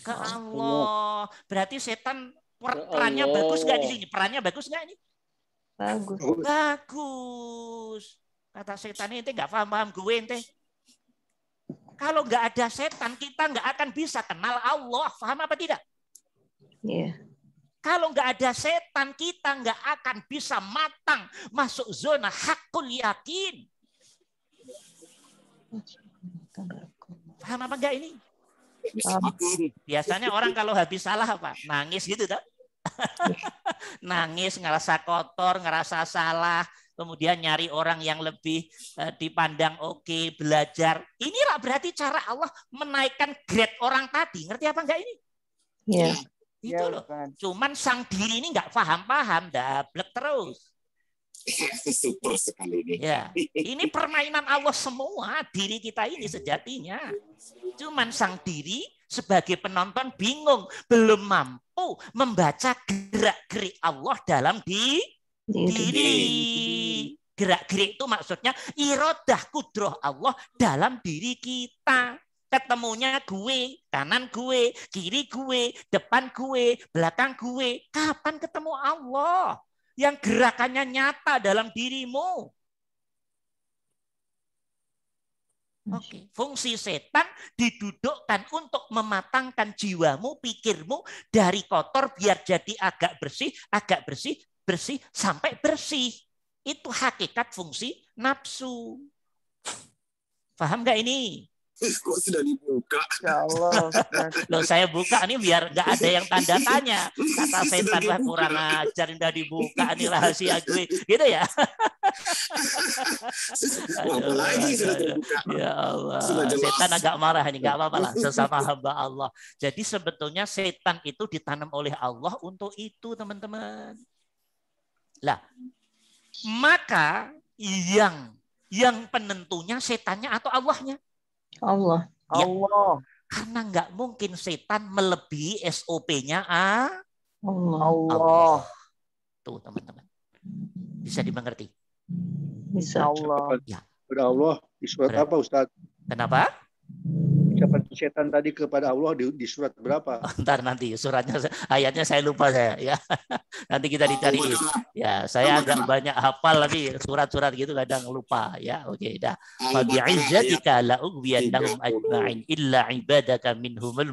Allah. Berarti setan perannya bagus nggak di sini? Perannya bagus nggak ini? Bagus. Kata setan ente nggak paham gue ente. Kalau nggak ada setan, kita nggak akan bisa kenal Allah. Paham apa tidak? Iya. Kalau nggak ada setan, kita nggak akan bisa matang masuk zona hakul yakin. Paham apa enggak ini? Biasanya orang kalau habis salah apa? Nangis gitu tak? Nangis, ngerasa kotor, ngerasa salah, kemudian nyari orang yang lebih dipandang oke, belajar. Inilah berarti cara Allah menaikkan grade orang tadi. Ngerti apa enggak ini? Iya. Itu loh. Cuman sang diri ini nggak paham-paham, dablek terus. Super sekali ini. Ya, ini permainan Allah semua. Diri kita ini sejatinya. Cuman sang diri sebagai penonton bingung, belum mampu membaca gerak-gerik Allah dalam diri. Gerak-gerik itu maksudnya irodah kudroh Allah dalam diri kita. Ketemunya gue, kanan gue, kiri gue, depan gue, belakang gue. Kapan ketemu Allah yang gerakannya nyata dalam dirimu? Oke, fungsi setan didudukkan untuk mematangkan jiwamu, pikirmu dari kotor biar jadi agak bersih, sampai bersih. Itu hakikat fungsi nafsu. Paham nggak ini? Kok sudah dibuka? Ya Allah. Loh, saya buka nih biar nggak ada yang tanda tanya. Kata setan lah kurang ajar, udah dibuka nih rahasia gue, gitu ya. Apalagi sudah terbuka. Ya Allah, setan agak marah ini, nggak apa-apa lah, sesama hamba Allah. Jadi sebetulnya setan itu ditanam oleh Allah untuk itu, teman-teman. Lah, maka yang penentunya setannya atau Allahnya? Allah. Ya, Allah. karena nggak mungkin setan melebihi SOP-nya Allah. Tuh teman-teman, bisa dimengerti? Bisa. Allah. Ya. Kepada Allah di surat apa, Ustaz? Kenapa? Ucapan setan tadi kepada Allah di surat berapa? Ntar nanti suratnya, ayatnya saya lupa saya. Ya, nanti kita dicariin. Ya, saya agak banyak hafal tapi surat-surat gitu kadang lupa. Ya, oke, dah. Fa bi'izzatika la'ughwiyannahum ajma'in illa ibadaka minhumul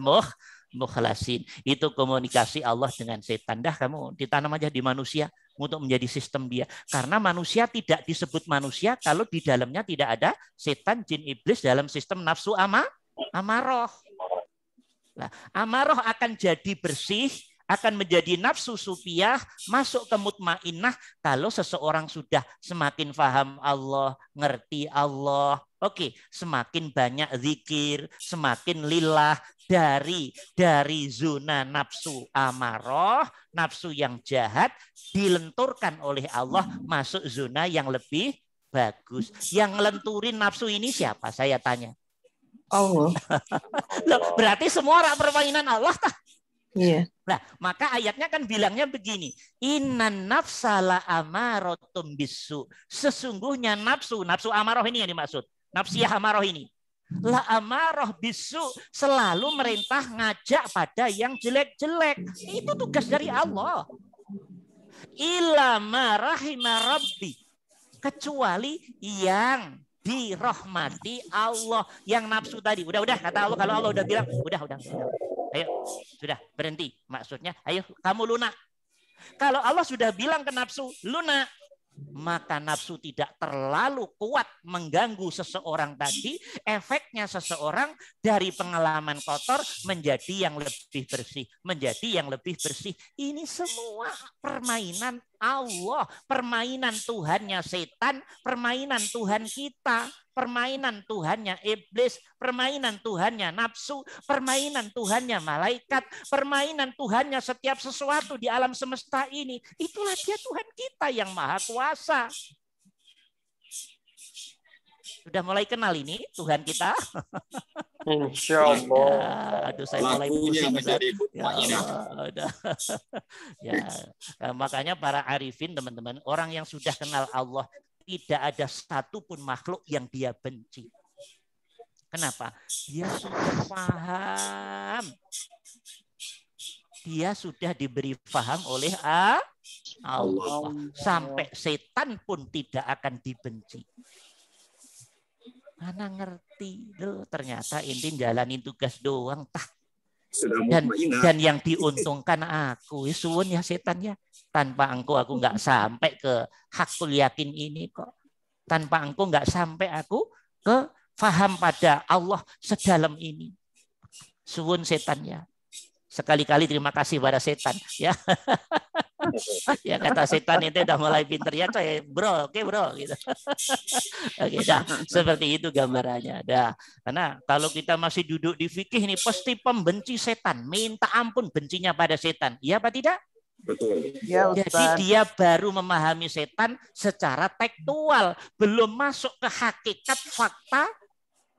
mukhlasin. Itu komunikasi Allah dengan setan. Dah, kamu ditanam aja di manusia untuk menjadi sistem dia. Karena manusia tidak disebut manusia kalau di dalamnya tidak ada setan, jin, iblis dalam sistem nafsu amarah. Nah, amarah akan jadi bersih, akan menjadi nafsu supiyah, masuk ke mutmainnah kalau seseorang sudah semakin paham Allah, ngerti Allah. Oke, semakin banyak zikir, semakin lillah dari zona nafsu amarah, nafsu yang jahat dilenturkan oleh Allah masuk zona yang lebih bagus. Yang ngelenturin nafsu ini siapa? Saya tanya. Allah. Loh, berarti semua orang permainan Allah tah? Iya. Nah, maka ayatnya kan bilangnya begini, innan nafsala amaratum bisu. Sesungguhnya nafsu amarah ini yang dimaksud. Nafsiyah amarah ini. La amarah bisu, selalu merintah ngajak pada yang jelek-jelek. Itu tugas dari Allah. Illa ma rahima rabbi. Kecuali yang dirahmati Allah, yang nafsu tadi. Udah kata Allah, kalau Allah udah bilang, udah. Ayo, sudah berhenti. Maksudnya, ayo kamu lunak. Kalau Allah sudah bilang ke nafsu, lunak, maka nafsu tidak terlalu kuat mengganggu seseorang tadi. Efeknya seseorang dari pengalaman kotor menjadi yang lebih bersih, Ini semua permainan Allah, permainan Tuhannya setan, permainan Tuhan kita, permainan Tuhannya iblis, permainan Tuhannya nafsu, permainan Tuhannya malaikat, permainan Tuhannya setiap sesuatu di alam semesta ini. Itulah dia Tuhan kita yang maha kuasa. Sudah mulai kenal ini Tuhan kita? Insya Allah. Aduh, saya mulai pusing. Ya Allah, ya, makanya para arifin, teman-teman, orang yang sudah kenal Allah, tidak ada satupun makhluk yang dia benci. Kenapa? Dia sudah paham. Dia sudah diberi paham oleh Allah. Sampai setan pun tidak akan dibenci. Mana ngerti loh, ternyata inti jalanin tugas doang tah. Dan yang diuntungkan aku, suwun ya setan ya. Tanpa engkau aku nggak sampai ke hakul yakin ini kok. Tanpa engkau nggak sampai aku ke faham pada Allah sedalam ini. Suwun setan ya. Sekali-kali terima kasih pada setan ya. Ya kata setan itu udah mulai pinter ya coy, bro, oke bro gitu. Oke, dah seperti itu gambarannya. Dah, karena kalau kita masih duduk di fikih ini pasti pembenci setan, minta ampun bencinya pada setan. Iya apa tidak? Betul. Ya, jadi dia baru memahami setan secara tekstual, belum masuk ke hakikat fakta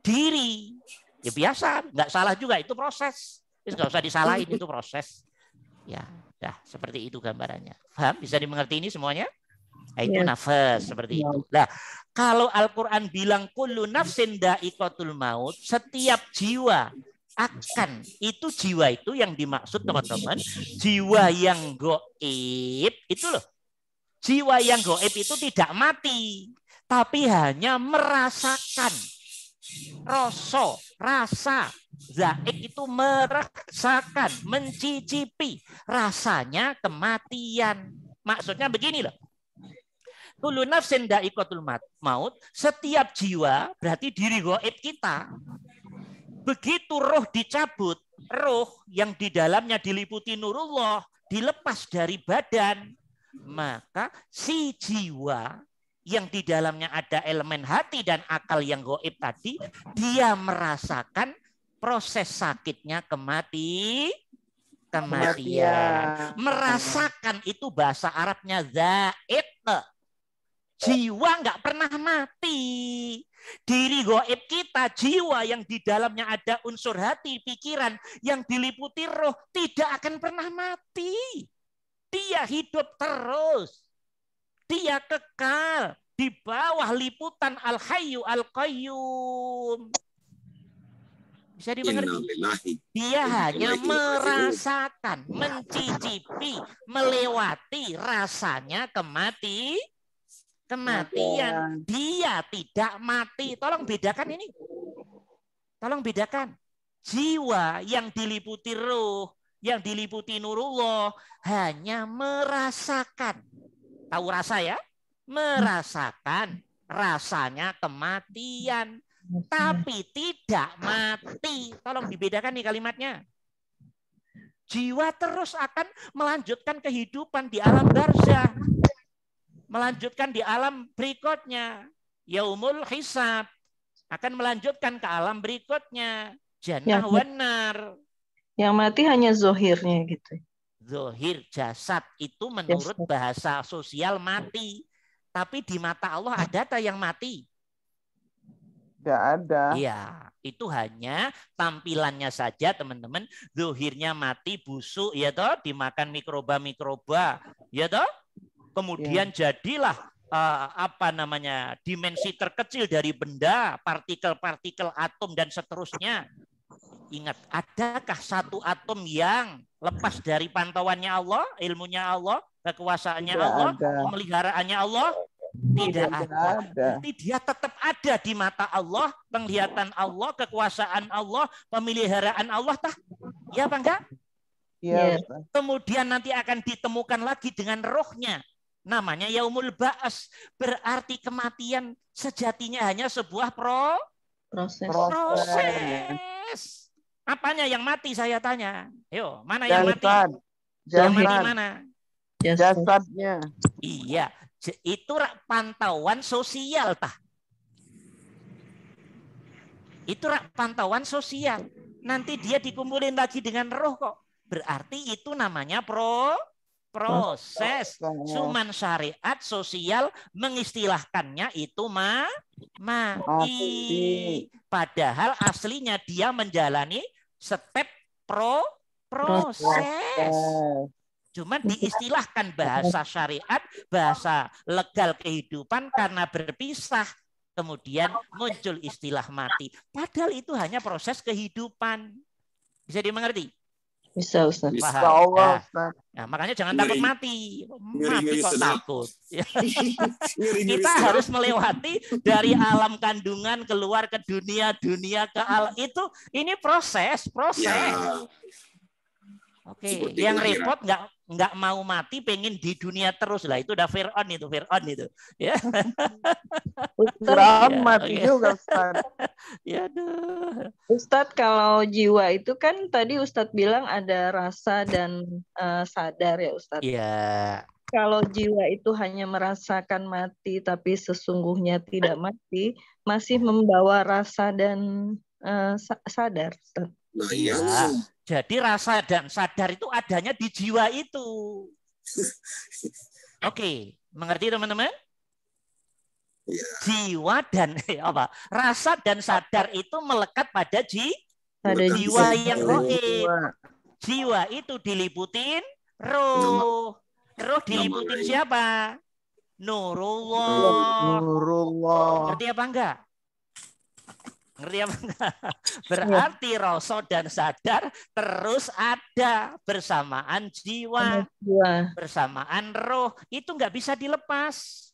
diri. Ya biasa, nggak salah juga, itu proses. Nggak usah disalahin, itu proses. Ya, dah seperti itu gambarannya. Paham? Bisa dimengerti ini semuanya? Nah, itu nafas seperti itu. Nah, kalau Al-Quran bilang kullu nafsin dha'iqatul maut, setiap jiwa akan, itu jiwa itu yang dimaksud teman-teman, jiwa yang goib itu loh. Jiwa yang goib itu tidak mati, tapi hanya merasakan rasa. Zaik itu merasakan, mencicipi rasanya kematian. Maksudnya begini loh. Kullu nafsin dha'iqatul maut, setiap jiwa berarti diri gaib kita. Begitu roh dicabut, roh yang di dalamnya diliputi nurullah dilepas dari badan, maka si jiwa yang di dalamnya ada elemen hati dan akal yang gaib tadi, dia merasakan proses sakitnya kematian. Merasakan itu bahasa Arabnya zaid. Jiwa nggak pernah mati. Diri gaib kita, jiwa yang di dalamnya ada unsur hati, pikiran, yang diliputi roh, tidak akan pernah mati. Dia hidup terus. Dia kekal di bawah liputan Al-Hayyu Al-Qayyum. Bisa dimengerti? Dia hanya merasakan, mencicipi, melewati rasanya kematian. Dia tidak mati. Tolong bedakan ini. Tolong bedakan. Jiwa yang diliputi ruh, yang diliputi nurullah, hanya merasakan. Tahu rasa ya? Merasakan rasanya kematian. Tapi tidak mati. Tolong dibedakan nih kalimatnya. Jiwa terus akan melanjutkan kehidupan di alam barzakh. Melanjutkan di alam berikutnya. Yaumul hisab. Akan melanjutkan ke alam berikutnya. Jannah wan nar. Yang mati hanya zohirnya gitu. Zohir jasad itu menurut bahasa sosial mati. Tapi di mata Allah ada tak yang mati? Tidak ada. Iya, itu hanya tampilannya saja teman-teman. Zohirnya mati, busuk, ya toh, dimakan mikroba, ya toh. Kemudian jadilah dimensi terkecil dari benda, partikel-partikel atom dan seterusnya. Ingat, adakah satu atom yang lepas dari pantauannya Allah, ilmunya Allah, kekuasaannya Allah, pemeliharaannya Allah? Tidak ada. Nanti dia tetap ada di mata Allah, penglihatan Allah, kekuasaan Allah, pemeliharaan Allah, tah? Ya apa enggak? Ya. Kemudian nanti akan ditemukan lagi dengan rohnya. Namanya yaumul ba'as. Berarti kematian sejatinya hanya sebuah proses. Apanya yang mati saya tanya? Yo, mana yang mati? Yang mati mana? Jasadnya. Iya. Itu pantauan sosial tah. Itu pantauan sosial. Nanti dia dikumpulin lagi dengan roh kok. Berarti itu namanya proses. Cuman syariat sosial mengistilahkannya itu mati. Padahal aslinya dia menjalani step proses. Cuma diistilahkan bahasa syariat, bahasa legal kehidupan karena berpisah. Kemudian muncul istilah mati. Padahal itu hanya proses kehidupan. Bisa dimengerti? Bisa, Ustaz. Paham? Nah, makanya jangan takut mati. Mati kok takut. Kita harus melewati dari alam kandungan keluar ke dunia ke alam. Ini proses. Oke, yang repot nggak mau mati, pengen di dunia terus lah. Itu udah Fir'aun itu. Ya. Fir'aun mati juga, Ustaz. Ya, Ustadz, kalau jiwa itu kan tadi Ustadz bilang ada rasa dan sadar ya Ustadz. Iya. Kalau jiwa itu hanya merasakan mati tapi sesungguhnya tidak mati, masih membawa rasa dan sadar, Ustadz. Iya. Jadi rasa dan sadar itu adanya di jiwa itu. Oke, mengerti teman-teman? Jiwa dan rasa dan sadar itu melekat pada jiwa yang gaib. Jiwa itu diliputin roh. Roh diliputin siapa? Nurullah. Ngerti apa enggak? Berarti rasa dan sadar terus ada bersamaan jiwa, bersamaan roh. Itu nggak bisa dilepas.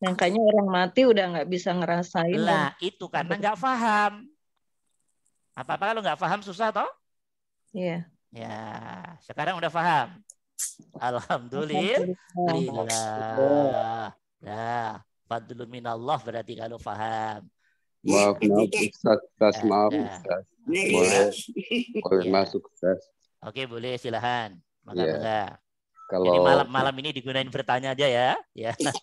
Makanya orang mati udah nggak bisa ngerasain. Lah itu karena nggak paham. Apa-apa kalau nggak paham susah toh? Iya. Ya, sekarang udah paham. Alhamdulillah. Nah, fadlun minallah berarti kalau paham. Maaf Ustaz, maaf Ustaz. Boleh masuk Ustaz. Oke, boleh, silahkan. Maka kalau jadi malam ini digunain bertanya aja ya.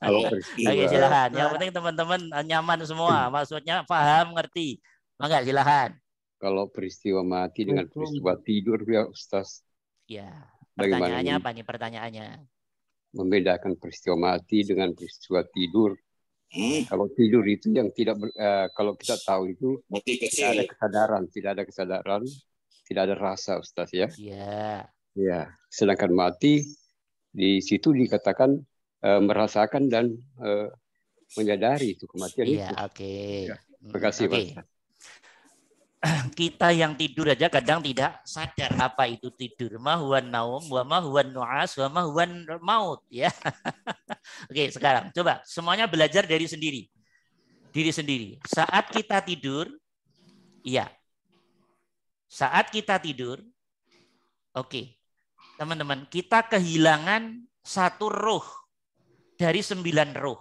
Oke, silahkan. Yang penting teman-teman nyaman semua, maksudnya paham, ngerti. Maka silahkan. Kalau peristiwa mati dengan peristiwa tidur ya Ustaz. Ya. Pertanyaannya apa nih pertanyaannya? Membedakan peristiwa mati dengan peristiwa tidur. Kalau tidur itu yang kalau kita tahu itu tidak ada kesadaran, tidak ada rasa, Ustaz ya. Iya. Ya. Sedangkan mati di situ dikatakan merasakan dan menyadari itu kematian itu. Iya, oke. Ya. Terima kasih, Pak. Kita yang tidur aja kadang tidak sadar apa itu tidur. Ma huwan naum, wa ma huwan nu'as, wa ma huwan maut. Ya. Oke, sekarang coba semuanya belajar dari diri sendiri. Saat kita tidur, iya. Saat kita tidur, oke. Teman-teman, kita kehilangan satu ruh dari 9 ruh.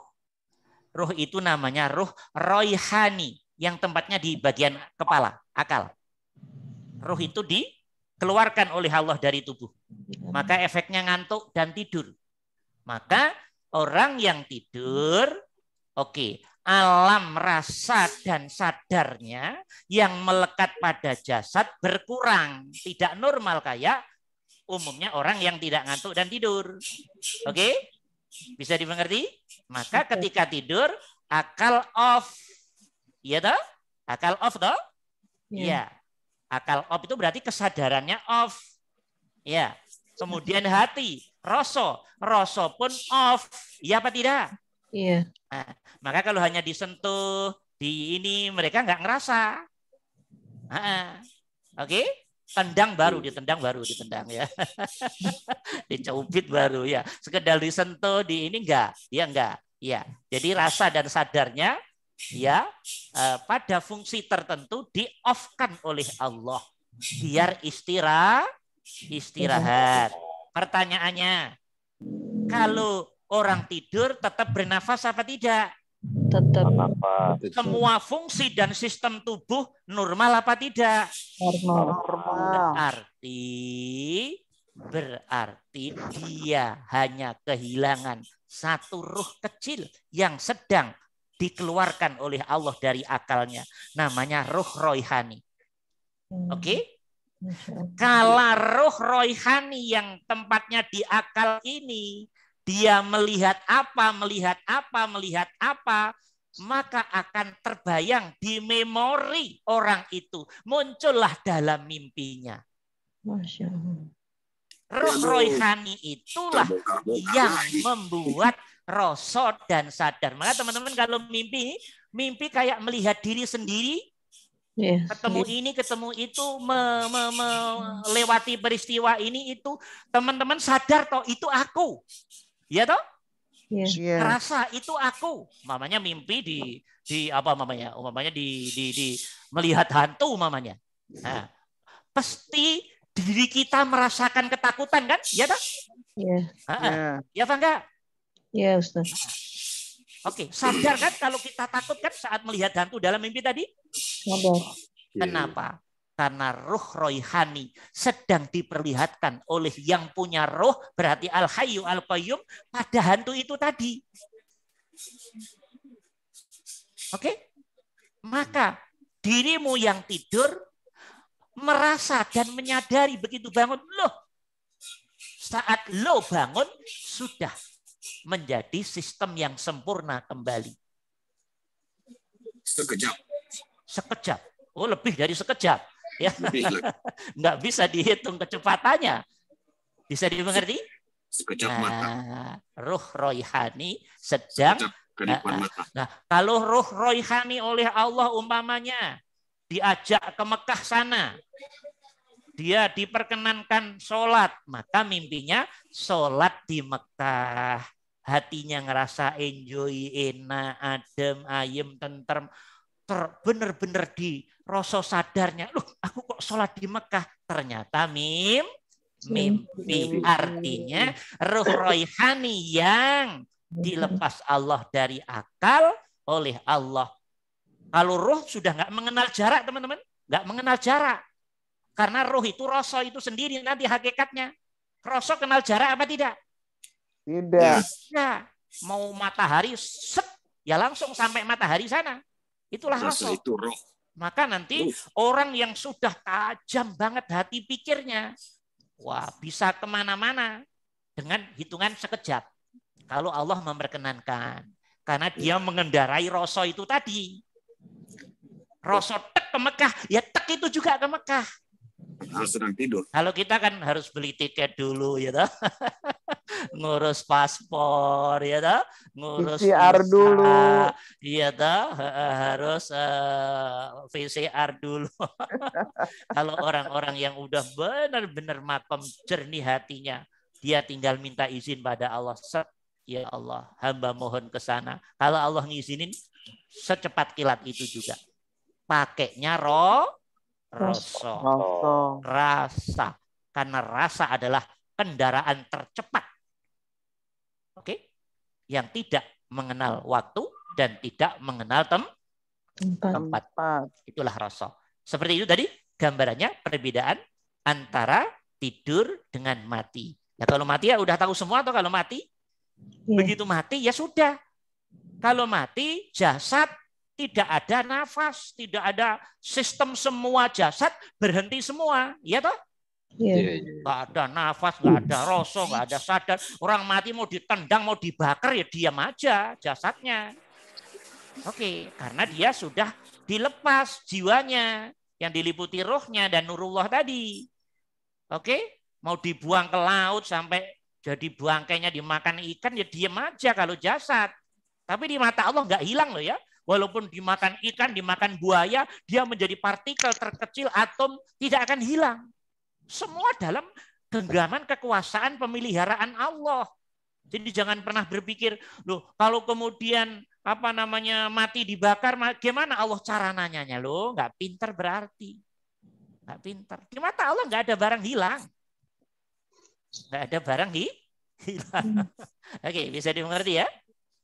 Ruh itu namanya ruh roihani, yang tempatnya di bagian kepala, akal. Ruh itu dikeluarkan oleh Allah dari tubuh. Maka efeknya ngantuk dan tidur. Maka orang yang tidur, alam rasa dan sadarnya yang melekat pada jasad berkurang. Tidak normal kayak umumnya orang yang tidak ngantuk dan tidur. Oke? Bisa dimengerti? Maka ketika tidur, akal off. Iya toh? Akal off toh? Iya. Akal off itu berarti kesadarannya off. Ya. Kemudian hati, rasa pun off. Iya apa tidak? Iya. Nah, maka kalau hanya disentuh di ini mereka nggak ngerasa. Oke? Ditendang baru ya. Dicubit baru ya. Sekedar disentuh di ini enggak, dia enggak. Ya. Jadi rasa dan sadarnya ya pada fungsi tertentu di-off-kan oleh Allah biar istirahat. Pertanyaannya, kalau orang tidur tetap bernafas apa tidak? Tetap. Semua fungsi dan sistem tubuh normal apa tidak? Normal. Berarti dia hanya kehilangan satu ruh kecil yang sedang dikeluarkan oleh Allah dari akalnya. Namanya ruh roihani. Oke? Kalau ruh roihani yang tempatnya di akal ini, dia melihat apa, maka akan terbayang di memori orang itu. Muncullah dalam mimpinya. Masya Allah. Ruh roihani itulah yang membuat rasa dan sadar. Maka teman-teman kalau mimpi kayak melihat diri sendiri, Ketemu ini, ketemu itu, melewati peristiwa ini itu, teman-teman sadar toh itu aku, ya toh? Rasa itu aku, mamanya mimpi di apa mamanya, di melihat hantu mamanya. Nah, pasti diri kita merasakan ketakutan kan, ya toh? Ya Pak enggak? Ya Ustaz. Oke, sadar kan kalau kita takut kan saat melihat hantu dalam mimpi tadi? Sadar. Kenapa? Karena ruh roihani sedang diperlihatkan oleh yang punya roh, berarti Al-Hayyu Al-Qayyum pada hantu itu tadi. Oke? Maka dirimu yang tidur merasa dan menyadari begitu bangun, loh, saat lo bangun sudah menjadi sistem yang sempurna kembali. Sekejap. Oh, lebih dari sekejap. Ya. Nggak bisa dihitung kecepatannya. Bisa dimengerti? Sekejap mata. Ruh roihani sedang. Nah, kalau ruh roihani oleh Allah umpamanya diajak ke Mekah sana, dia diperkenankan sholat, maka mimpinya sholat di Mekah. Hatinya ngerasa enjoy, enak, adem, ayem, tentrem. Bener-bener di rasa sadarnya, loh aku kok sholat di Mekah. Ternyata mimpi. Artinya ruh roihani yang dilepas Allah dari akal oleh Allah. Kalau ruh sudah nggak mengenal jarak, teman-teman. Nggak mengenal jarak. Karena ruh itu rasa itu sendiri nanti hakikatnya. Rasa kenal jarak apa tidak? Tidak. Ya, mau matahari set, ya langsung sampai matahari sana. Itulah rasa. Itu roh. Maka nanti orang yang sudah tajam banget hati pikirnya, wah bisa kemana-mana dengan hitungan sekejap. Kalau Allah memperkenankan. Karena dia mengendarai rasa itu tadi. Rasa tek ke Mekah, ya tek itu juga ke Mekah. Harus sedang tidur. Kalau kita kan harus beli tiket dulu, ya toh. Ngurus paspor, ya toh. Ngurus PCR visa, dulu. ya toh. Harus VCR dulu. Kalau orang-orang yang udah benar-benar makom jernih hatinya, dia tinggal minta izin pada Allah. Ya Allah, hamba mohon ke sana. Kalau Allah ngizinin, secepat kilat itu juga. Pakainya rasa. Karena rasa adalah kendaraan tercepat. Oke? Yang tidak mengenal waktu dan tidak mengenal tempat. Itulah rasa. Seperti itu tadi gambarannya perbedaan antara tidur dengan mati. Nah, kalau mati ya udah tahu semua, atau kalau mati begitu mati ya sudah. Kalau mati jasad tidak ada nafas, tidak ada sistem, semua jasad berhenti semua, ya toh? Nggak ada nafas, nggak ada rasa, nggak ada sadar. Orang mati mau ditendang, mau dibakar ya diam aja jasadnya. Oke, karena dia sudah dilepas jiwanya yang diliputi rohnya dan nurullah tadi. Oke, mau dibuang ke laut sampai jadi bangkainya dimakan ikan ya diam aja kalau jasad. Tapi di mata Allah nggak hilang loh ya. Walaupun dimakan ikan, dimakan buaya, dia menjadi partikel terkecil, atom, tidak akan hilang. Semua dalam genggaman kekuasaan pemeliharaan Allah. Jadi jangan pernah berpikir, loh kalau kemudian mati dibakar, gimana Allah cara nanyanya? Loh nggak pintar berarti. Nggak pintar. Di mata Allah nggak ada barang hilang. Nggak ada barang hilang. Oke, bisa dimengerti ya?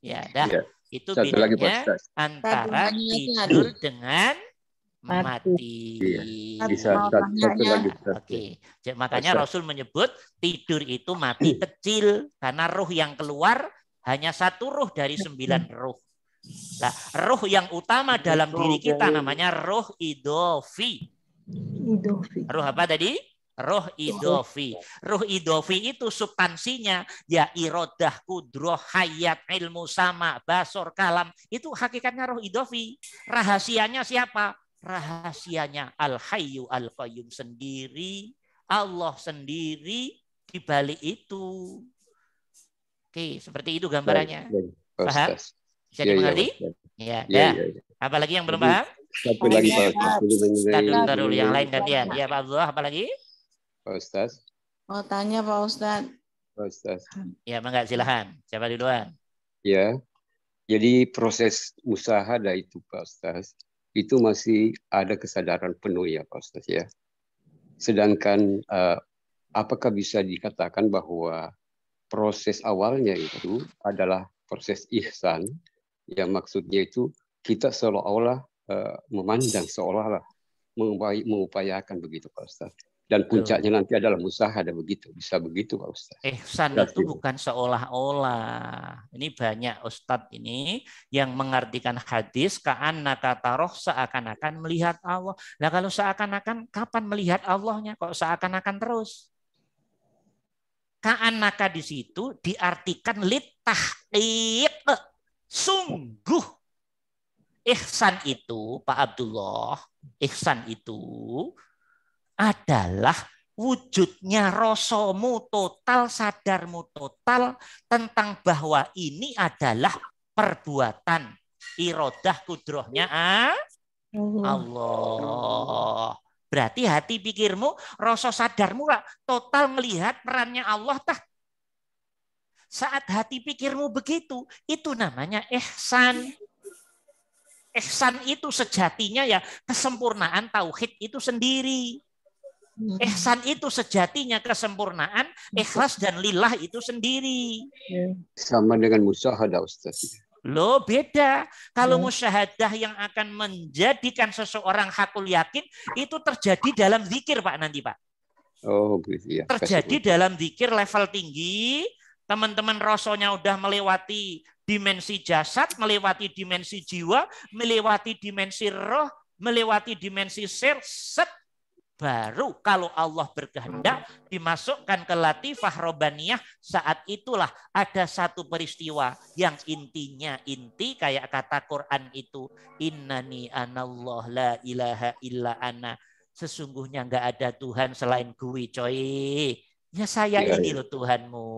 Ya, dah. Ya. Itu Satu bedanya antara tidur dengan mati. Iya. Bisa satu lagi. Oke. Makanya Rasul menyebut tidur itu mati kecil. Karena ruh yang keluar hanya satu ruh dari 9 ruh. Nah, ruh yang utama dalam diri kita namanya ruh idofi. Ruh apa tadi? Ruh idofi. Ruh idofi itu substansinya ya irodah, kudroh, hayat, ilmu, sama, basor, kalam. Itu hakikatnya ruh idofi. Rahasianya siapa? Rahasianya Al-Hayyu Al-Qayyum sendiri. Allah sendiri di balik itu. Oke, seperti itu gambarannya. Paham? Bisa dimengerti? Ya. Apalagi yang belum paham? Satu lagi Pak Ustaz. Taruh yang lain gantian. Ya Pak Abdullah, apa lagi? Pak Ustaz. Mau tanya Pak Ustaz. Pak Ustaz. Ya, Mangga, silahkan. Siapa duluan? Ya. Jadi proses musyahadah itu Pak Ustaz, itu masih ada kesadaran penuh ya Pak Ustaz ya. Sedangkan apakah bisa dikatakan bahwa proses awalnya itu adalah proses ihsan, yang maksudnya itu kita seolah-olah memandang, seolah-olah mengupayakan begitu Pak Ustaz. Dan puncaknya nanti adalah musyahadah, begitu. Bisa begitu Pak Ustaz. Ihsan itu bukan seolah-olah. Ini banyak Ustadz ini yang mengartikan hadis ka'annaka taroh, seakan-akan melihat Allah. Nah kalau seakan-akan, kapan melihat Allahnya? Kok seakan-akan terus? Ka'annaka di situ diartikan litahqiq. Sungguh. Ihsan itu, Pak Abdullah, ihsan itu adalah wujudnya rasamu total, sadarmu total tentang bahwa ini adalah perbuatan irodah kudrohnya Allah. Berarti hati pikirmu, rasa sadarmu total melihat perannya Allah tah. Saat hati pikirmu begitu, itu namanya ihsan. Ihsan itu sejatinya ya kesempurnaan tauhid itu sendiri. Ihsan itu sejatinya kesempurnaan, ikhlas dan lillah itu sendiri. Sama dengan musyahadah Ustaz. Loh beda. Kalau musyahadah yang akan menjadikan seseorang hakul yakin itu terjadi dalam zikir Pak nanti Pak. Oh iya. Terjadi dalam zikir level tinggi, teman-teman rasanya udah melewati dimensi jasad, melewati dimensi jiwa, melewati dimensi roh, melewati dimensi sir, baru kalau Allah berkehendak dimasukkan ke latifah robbaniyah, saat itulah ada satu peristiwa yang intinya inti kayak kata Quran itu, innani anallah la ilaha illa ana, sesungguhnya nggak ada Tuhan selain gue coy, ya saya ini loh Tuhanmu.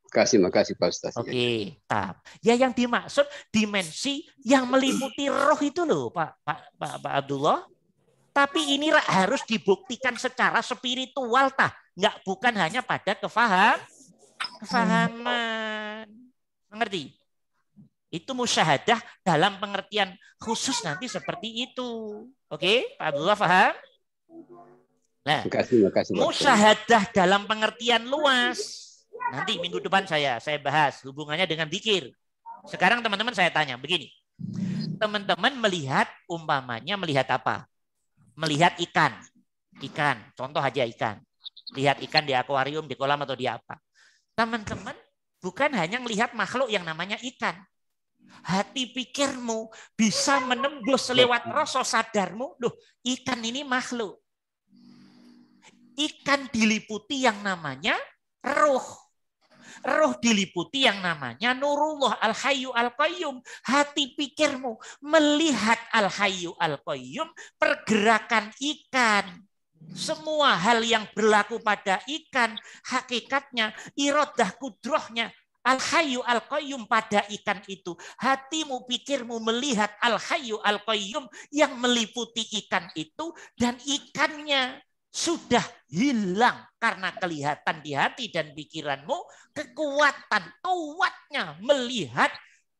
Makasih Pak Ustaz. Oke, ya yang dimaksud dimensi yang meliputi roh itu loh Pak Abdullah. Tapi ini harus dibuktikan secara spiritual tah, bukan hanya pada kefahaman. Mengerti? Itu musyahadah dalam pengertian khusus nanti seperti itu. Oke, Pak Abdullah paham? Nah, makasih. Musyahadah dalam pengertian luas. Nanti minggu depan saya bahas hubungannya dengan zikir. Sekarang teman-teman saya tanya begini. Teman-teman melihat umpamanya melihat apa? Melihat ikan. Contoh aja ikan. Lihat ikan di akuarium, di kolam atau di apa. Teman-teman bukan hanya melihat makhluk yang namanya ikan. Hati pikirmu bisa menembus lewat rasa sadarmu. Loh, ikan ini makhluk. Ikan diliputi yang namanya roh. Roh diliputi yang namanya Nurullah Al-Hayyu Al-Qayyum. Hati pikirmu melihat Al-Hayyu Al-Qayyum, pergerakan ikan. Semua hal yang berlaku pada ikan, hakikatnya, irodah kudrohnya, Al-Hayyu Al-Qayyum pada ikan itu. Hatimu, pikirmu melihat Al-Hayyu Al-Qayyum yang meliputi ikan itu, dan ikannya sudah hilang karena kelihatan di hati dan pikiranmu kekuatan kuatnya melihat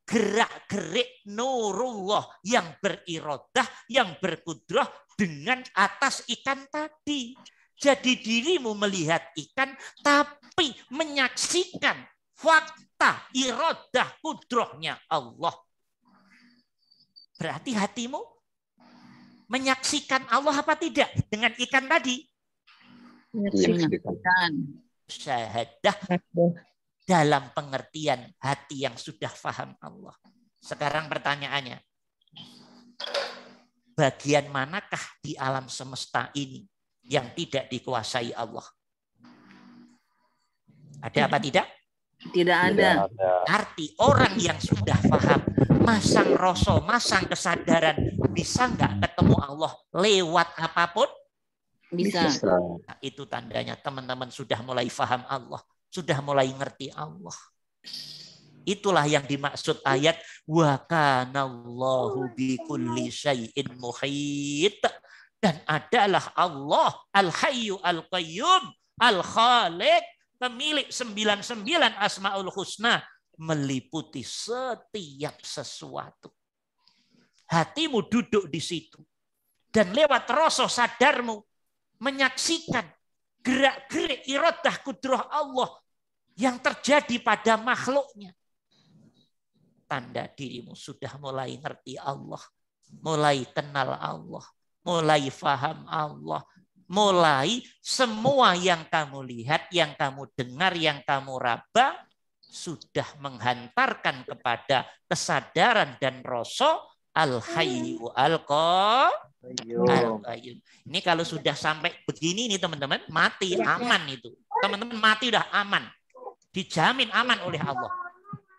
gerak-gerik Nurullah yang berirodah, yang berkudrah dengan atas ikan tadi. Jadi dirimu melihat ikan tapi menyaksikan fakta irodah kudrahnya Allah. Berarti hatimu menyaksikan Allah apa tidak dengan ikan tadi? Menyaksikan. Syahadah dalam pengertian hati yang sudah paham Allah. Sekarang pertanyaannya, bagian manakah di alam semesta ini yang tidak dikuasai Allah? Ada apa tidak? Tidak ada. Arti orang yang sudah paham, masang rasa, masang kesadaran, bisa nggak ketemu Allah lewat apapun? Bisa. Nah, itu tandanya teman-teman sudah mulai paham Allah, sudah mulai ngerti Allah. Itulah yang dimaksud ayat wa kanallahu bikulli syai'in muhit. Dan adalah Allah Al-Hayyu Al-Qayyum Al-Khaliq, pemilik 99 Asmaul Husna, meliputi setiap sesuatu. Hatimu duduk di situ. Dan lewat rasa sadarmu menyaksikan gerak-gerik iradah kudrah Allah yang terjadi pada makhluknya. Tanda dirimu sudah mulai ngerti Allah. Mulai kenal Allah. Mulai faham Allah. Mulai semua yang kamu lihat, yang kamu dengar, yang kamu raba, sudah menghantarkan kepada kesadaran dan rasa Al-Hayyu Al-Qayyum. Ini kalau sudah sampai begini nih teman-teman, mati aman itu. Teman-teman mati udah aman. Dijamin aman oleh Allah.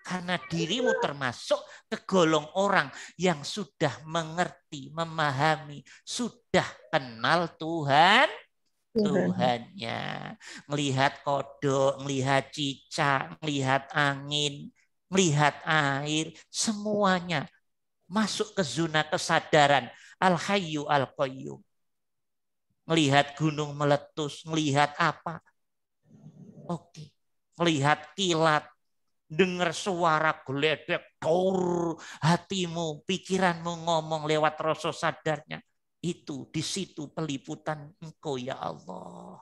Karena dirimu termasuk kegolong orang yang sudah mengerti, memahami, sudah kenal Tuhannya. Melihat kodok, melihat cicak, melihat angin, melihat air, semuanya masuk ke zona kesadaran Al-Hayyu Al-Qayyum. Melihat gunung meletus, melihat apa? Oke. Melihat kilat, dengar suara geledek, hatimu, pikiranmu ngomong lewat rasa sadarnya. Itu di situ peliputan Engkau ya Allah.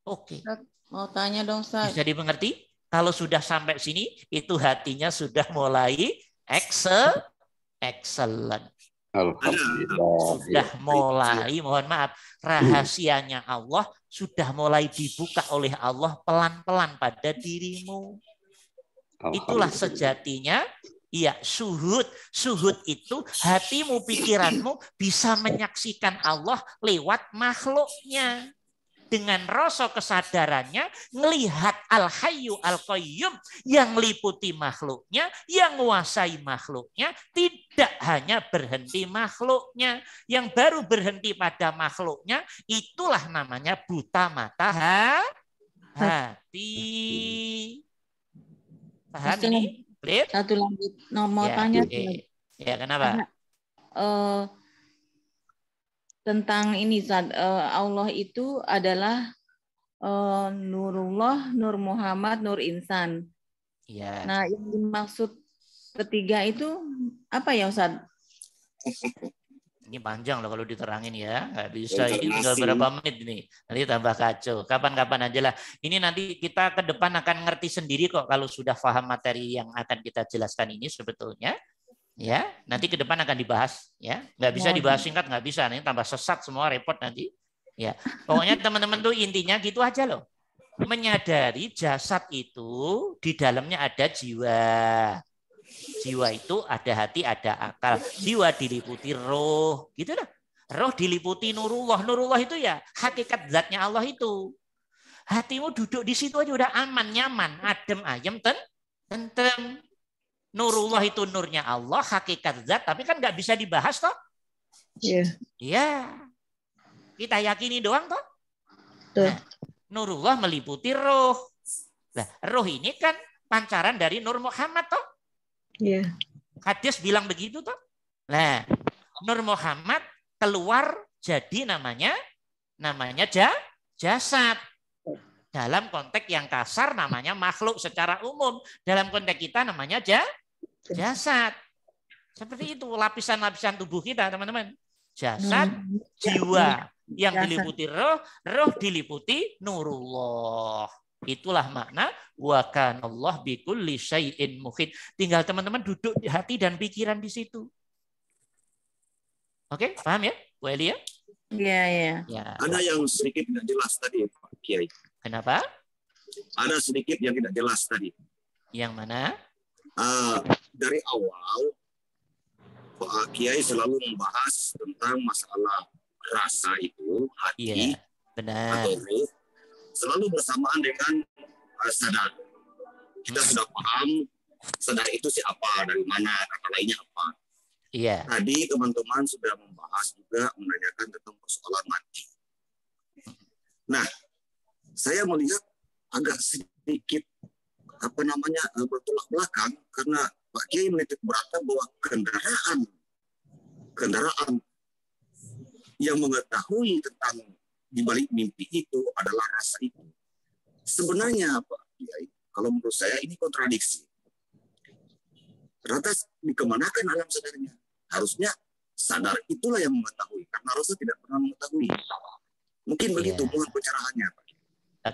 Oke. Mau tanya dong, Ustaz. Bisa dimengerti? Kalau sudah sampai sini, itu hatinya sudah mulai excellent. Sudah mulai, mohon maaf, rahasianya Allah sudah mulai dibuka oleh Allah pelan-pelan pada dirimu. Itulah sejatinya, ya suhud. Suhud itu hatimu, pikiranmu bisa menyaksikan Allah lewat makhluknya. Dengan rasa kesadarannya, melihat Al-Hayyu Al-Qayyum yang meliputi makhluknya, yang menguasai makhluknya, tidak hanya berhenti makhluknya. Yang baru berhenti pada makhluknya, itulah namanya buta mata hati. Paham ini? Satu lagi, mau tanya. Ya, kenapa? Tentang ini, Allah itu adalah Nurullah, Nur Muhammad, Nur Insan. Ya. Nah, yang dimaksud ketiga itu apa ya, Ustaz? Ini panjang loh kalau diterangin ya. Nggak bisa, ini tinggal berapa menit ini. Nanti tambah kacau. Kapan-kapan aja lah. Ini nanti kita ke depan akan ngerti sendiri kok kalau sudah paham materi yang akan kita jelaskan ini sebetulnya. Ya, nanti ke depan akan dibahas, ya. Nggak bisa dibahas singkat, nggak bisa. Nanti tambah sesat semua, repot nanti. Ya, pokoknya teman-teman tuh intinya gitu aja loh. Menyadari jasad itu di dalamnya ada jiwa. Jiwa itu ada hati, ada akal. Jiwa diliputi roh, gitu lah. Roh diliputi nurullah. Nurullah itu ya hakikat zatnya Allah itu. Hatimu duduk di situ aja udah aman, nyaman, adem, ayem, tentrem. Nurullah itu nurnya Allah, hakikat zat, tapi kan nggak bisa dibahas toh? Iya. Iya. Kita yakini doang toh? Nah, Nurullah meliputi roh. Nah, roh ini kan pancaran dari Nur Muhammad toh? Iya. Hadis bilang begitu toh? Nah, Nur Muhammad keluar jadi namanya jasad. Dalam konteks yang kasar namanya makhluk secara umum. Dalam konteks kita namanya jasad. Seperti itu lapisan-lapisan tubuh kita, teman-teman. Jasad, jiwa yang diliputi roh, roh diliputi nurullah. Itulah makna wa kanallahu bikulli syai'in muhit. Tinggal teman-teman duduk di hati dan pikiran di situ. Oke, paham ya, Bu Eli ya? Iya. Ada yang sedikit tidak jelas tadi, Pak Kiai. Kenapa? Ada sedikit yang tidak jelas tadi. Yang mana? Dari awal, Pak Kiai selalu membahas tentang masalah rasa itu, hati, benar. atau ruh, selalu bersamaan dengan sadar. Kita sudah paham sadar itu siapa, dari mana, kata lainnya apa. Iya. Tadi teman-teman sudah membahas juga menanyakan tentang persoalan mati. Nah, saya melihat agak sedikit bertolak belakang karena Pak Kiai menitik beratkan bahwa kendaraan yang mengetahui tentang di balik mimpi itu adalah rasa itu. Sebenarnya Pak Kiai, kalau menurut saya ini kontradiksi. Lantas dikemanakan alam sadarnya? Harusnya sadar itulah yang mengetahui, karena rasa tidak pernah mengetahui. Mungkin begitu mohon pencerahannya, Pak.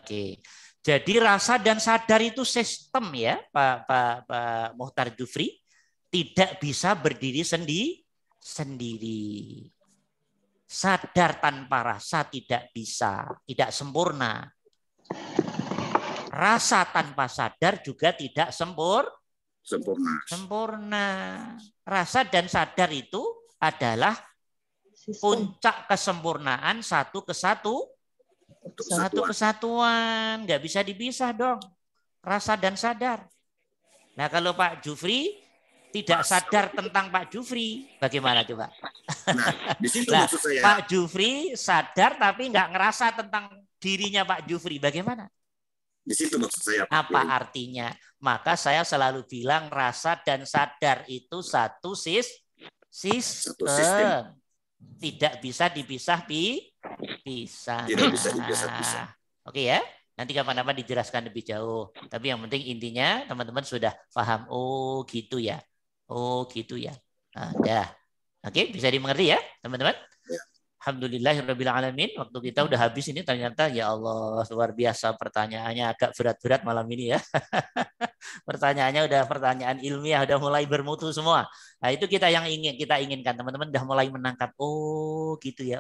Oke. Jadi rasa dan sadar itu sistem ya, Pak Muhtar Jufri, tidak bisa berdiri sendiri. Sadar tanpa rasa tidak bisa, tidak sempurna. Rasa tanpa sadar juga tidak sempurna. Rasa dan sadar itu adalah puncak kesempurnaan satu kesatuan, nggak bisa dipisah dong, rasa dan sadar. Nah kalau Pak Jufri tidak sadar tentang Pak Jufri, bagaimana coba? Nah, di situ nah, maksud saya. Pak Jufri sadar tapi nggak ngerasa tentang dirinya Pak Jufri, bagaimana? Di situ maksud saya. Apa artinya? Maka saya selalu bilang rasa dan sadar itu satu sistem. Tidak bisa dipisah. Tidak bisa dipisah. Oke ya. Nanti kapan-kapan dijelaskan lebih jauh. Tapi yang penting intinya teman-teman sudah paham. Oh gitu ya. Nah, dah. Oke, bisa dimengerti ya teman-teman? Ya. Alhamdulillahirabbil alamin. Waktu kita udah habis ini ternyata ya Allah luar biasa, pertanyaannya agak berat-berat malam ini ya. Pertanyaannya udah pertanyaan ilmiah, udah mulai bermutu semua. Nah, itu kita inginkan teman-teman udah mulai menangkap. Oh, gitu ya.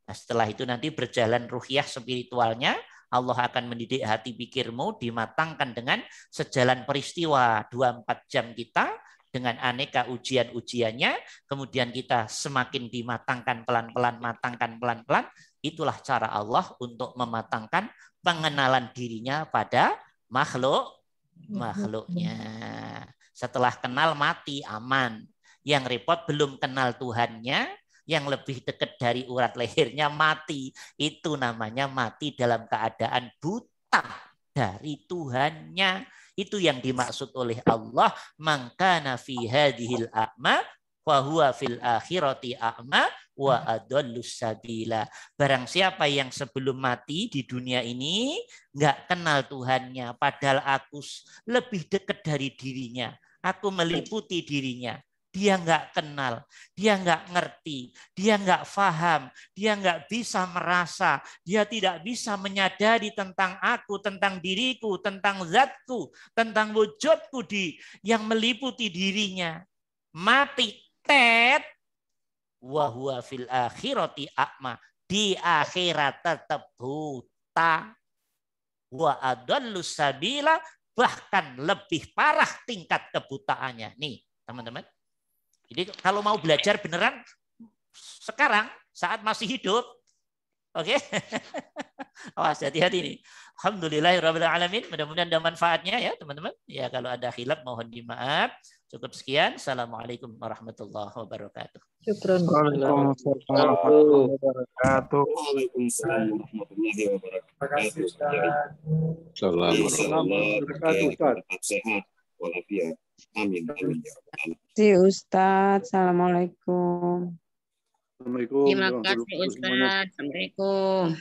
Nah, setelah itu nanti berjalan ruhiyah spiritualnya, Allah akan mendidik hati pikirmu, dimatangkan dengan sejalan peristiwa 24 jam kita dengan aneka ujian-ujiannya, kemudian kita semakin dimatangkan pelan-pelan, itulah cara Allah untuk mematangkan pengenalan dirinya pada makhluknya. Setelah kenal mati aman. Yang repot belum kenal Tuhannya, yang lebih dekat dari urat lehernya mati. Itu namanya mati dalam keadaan buta dari Tuhannya. Itu yang dimaksud oleh Allah, mangkana fi hadhil a'ma wa huwa fil akhirati a'ma wa adallus sabila. Barang siapa yang sebelum mati di dunia ini enggak kenal Tuhannya, padahal aku lebih dekat dari dirinya, aku meliputi dirinya. Dia nggak kenal, dia nggak ngerti, dia nggak paham, dia nggak bisa merasa, dia tidak bisa menyadari tentang aku, tentang diriku, tentang zatku, tentang wujudku yang meliputi dirinya. Mati tet, wa huwa fil akhirati a'ma, di akhirat tetap buta, wa adallus sabila, bahkan lebih parah tingkat kebutaannya. Nih teman-teman. Jadi kalau mau belajar beneran sekarang saat masih hidup, oke? Awas hati-hati nih. Alhamdulillahirabbil alamin. Mudah-mudahan ada manfaatnya ya teman-teman. Ya kalau ada khilaf mohon dimaaf. Cukup sekian. Assalamualaikum warahmatullahi wabarakatuh. Syukran. Waalaikumsalam warahmatullahi wabarakatuh. Waalaikumsalam warahmatullahi wabarakatuh. Assalamualaikum warahmatullahi wabarakatuh. Sehat walafiat. Amin. Ustaz. Assalamualaikum. Assalamualaikum. Terima kasih Ustaz. Assalamualaikum.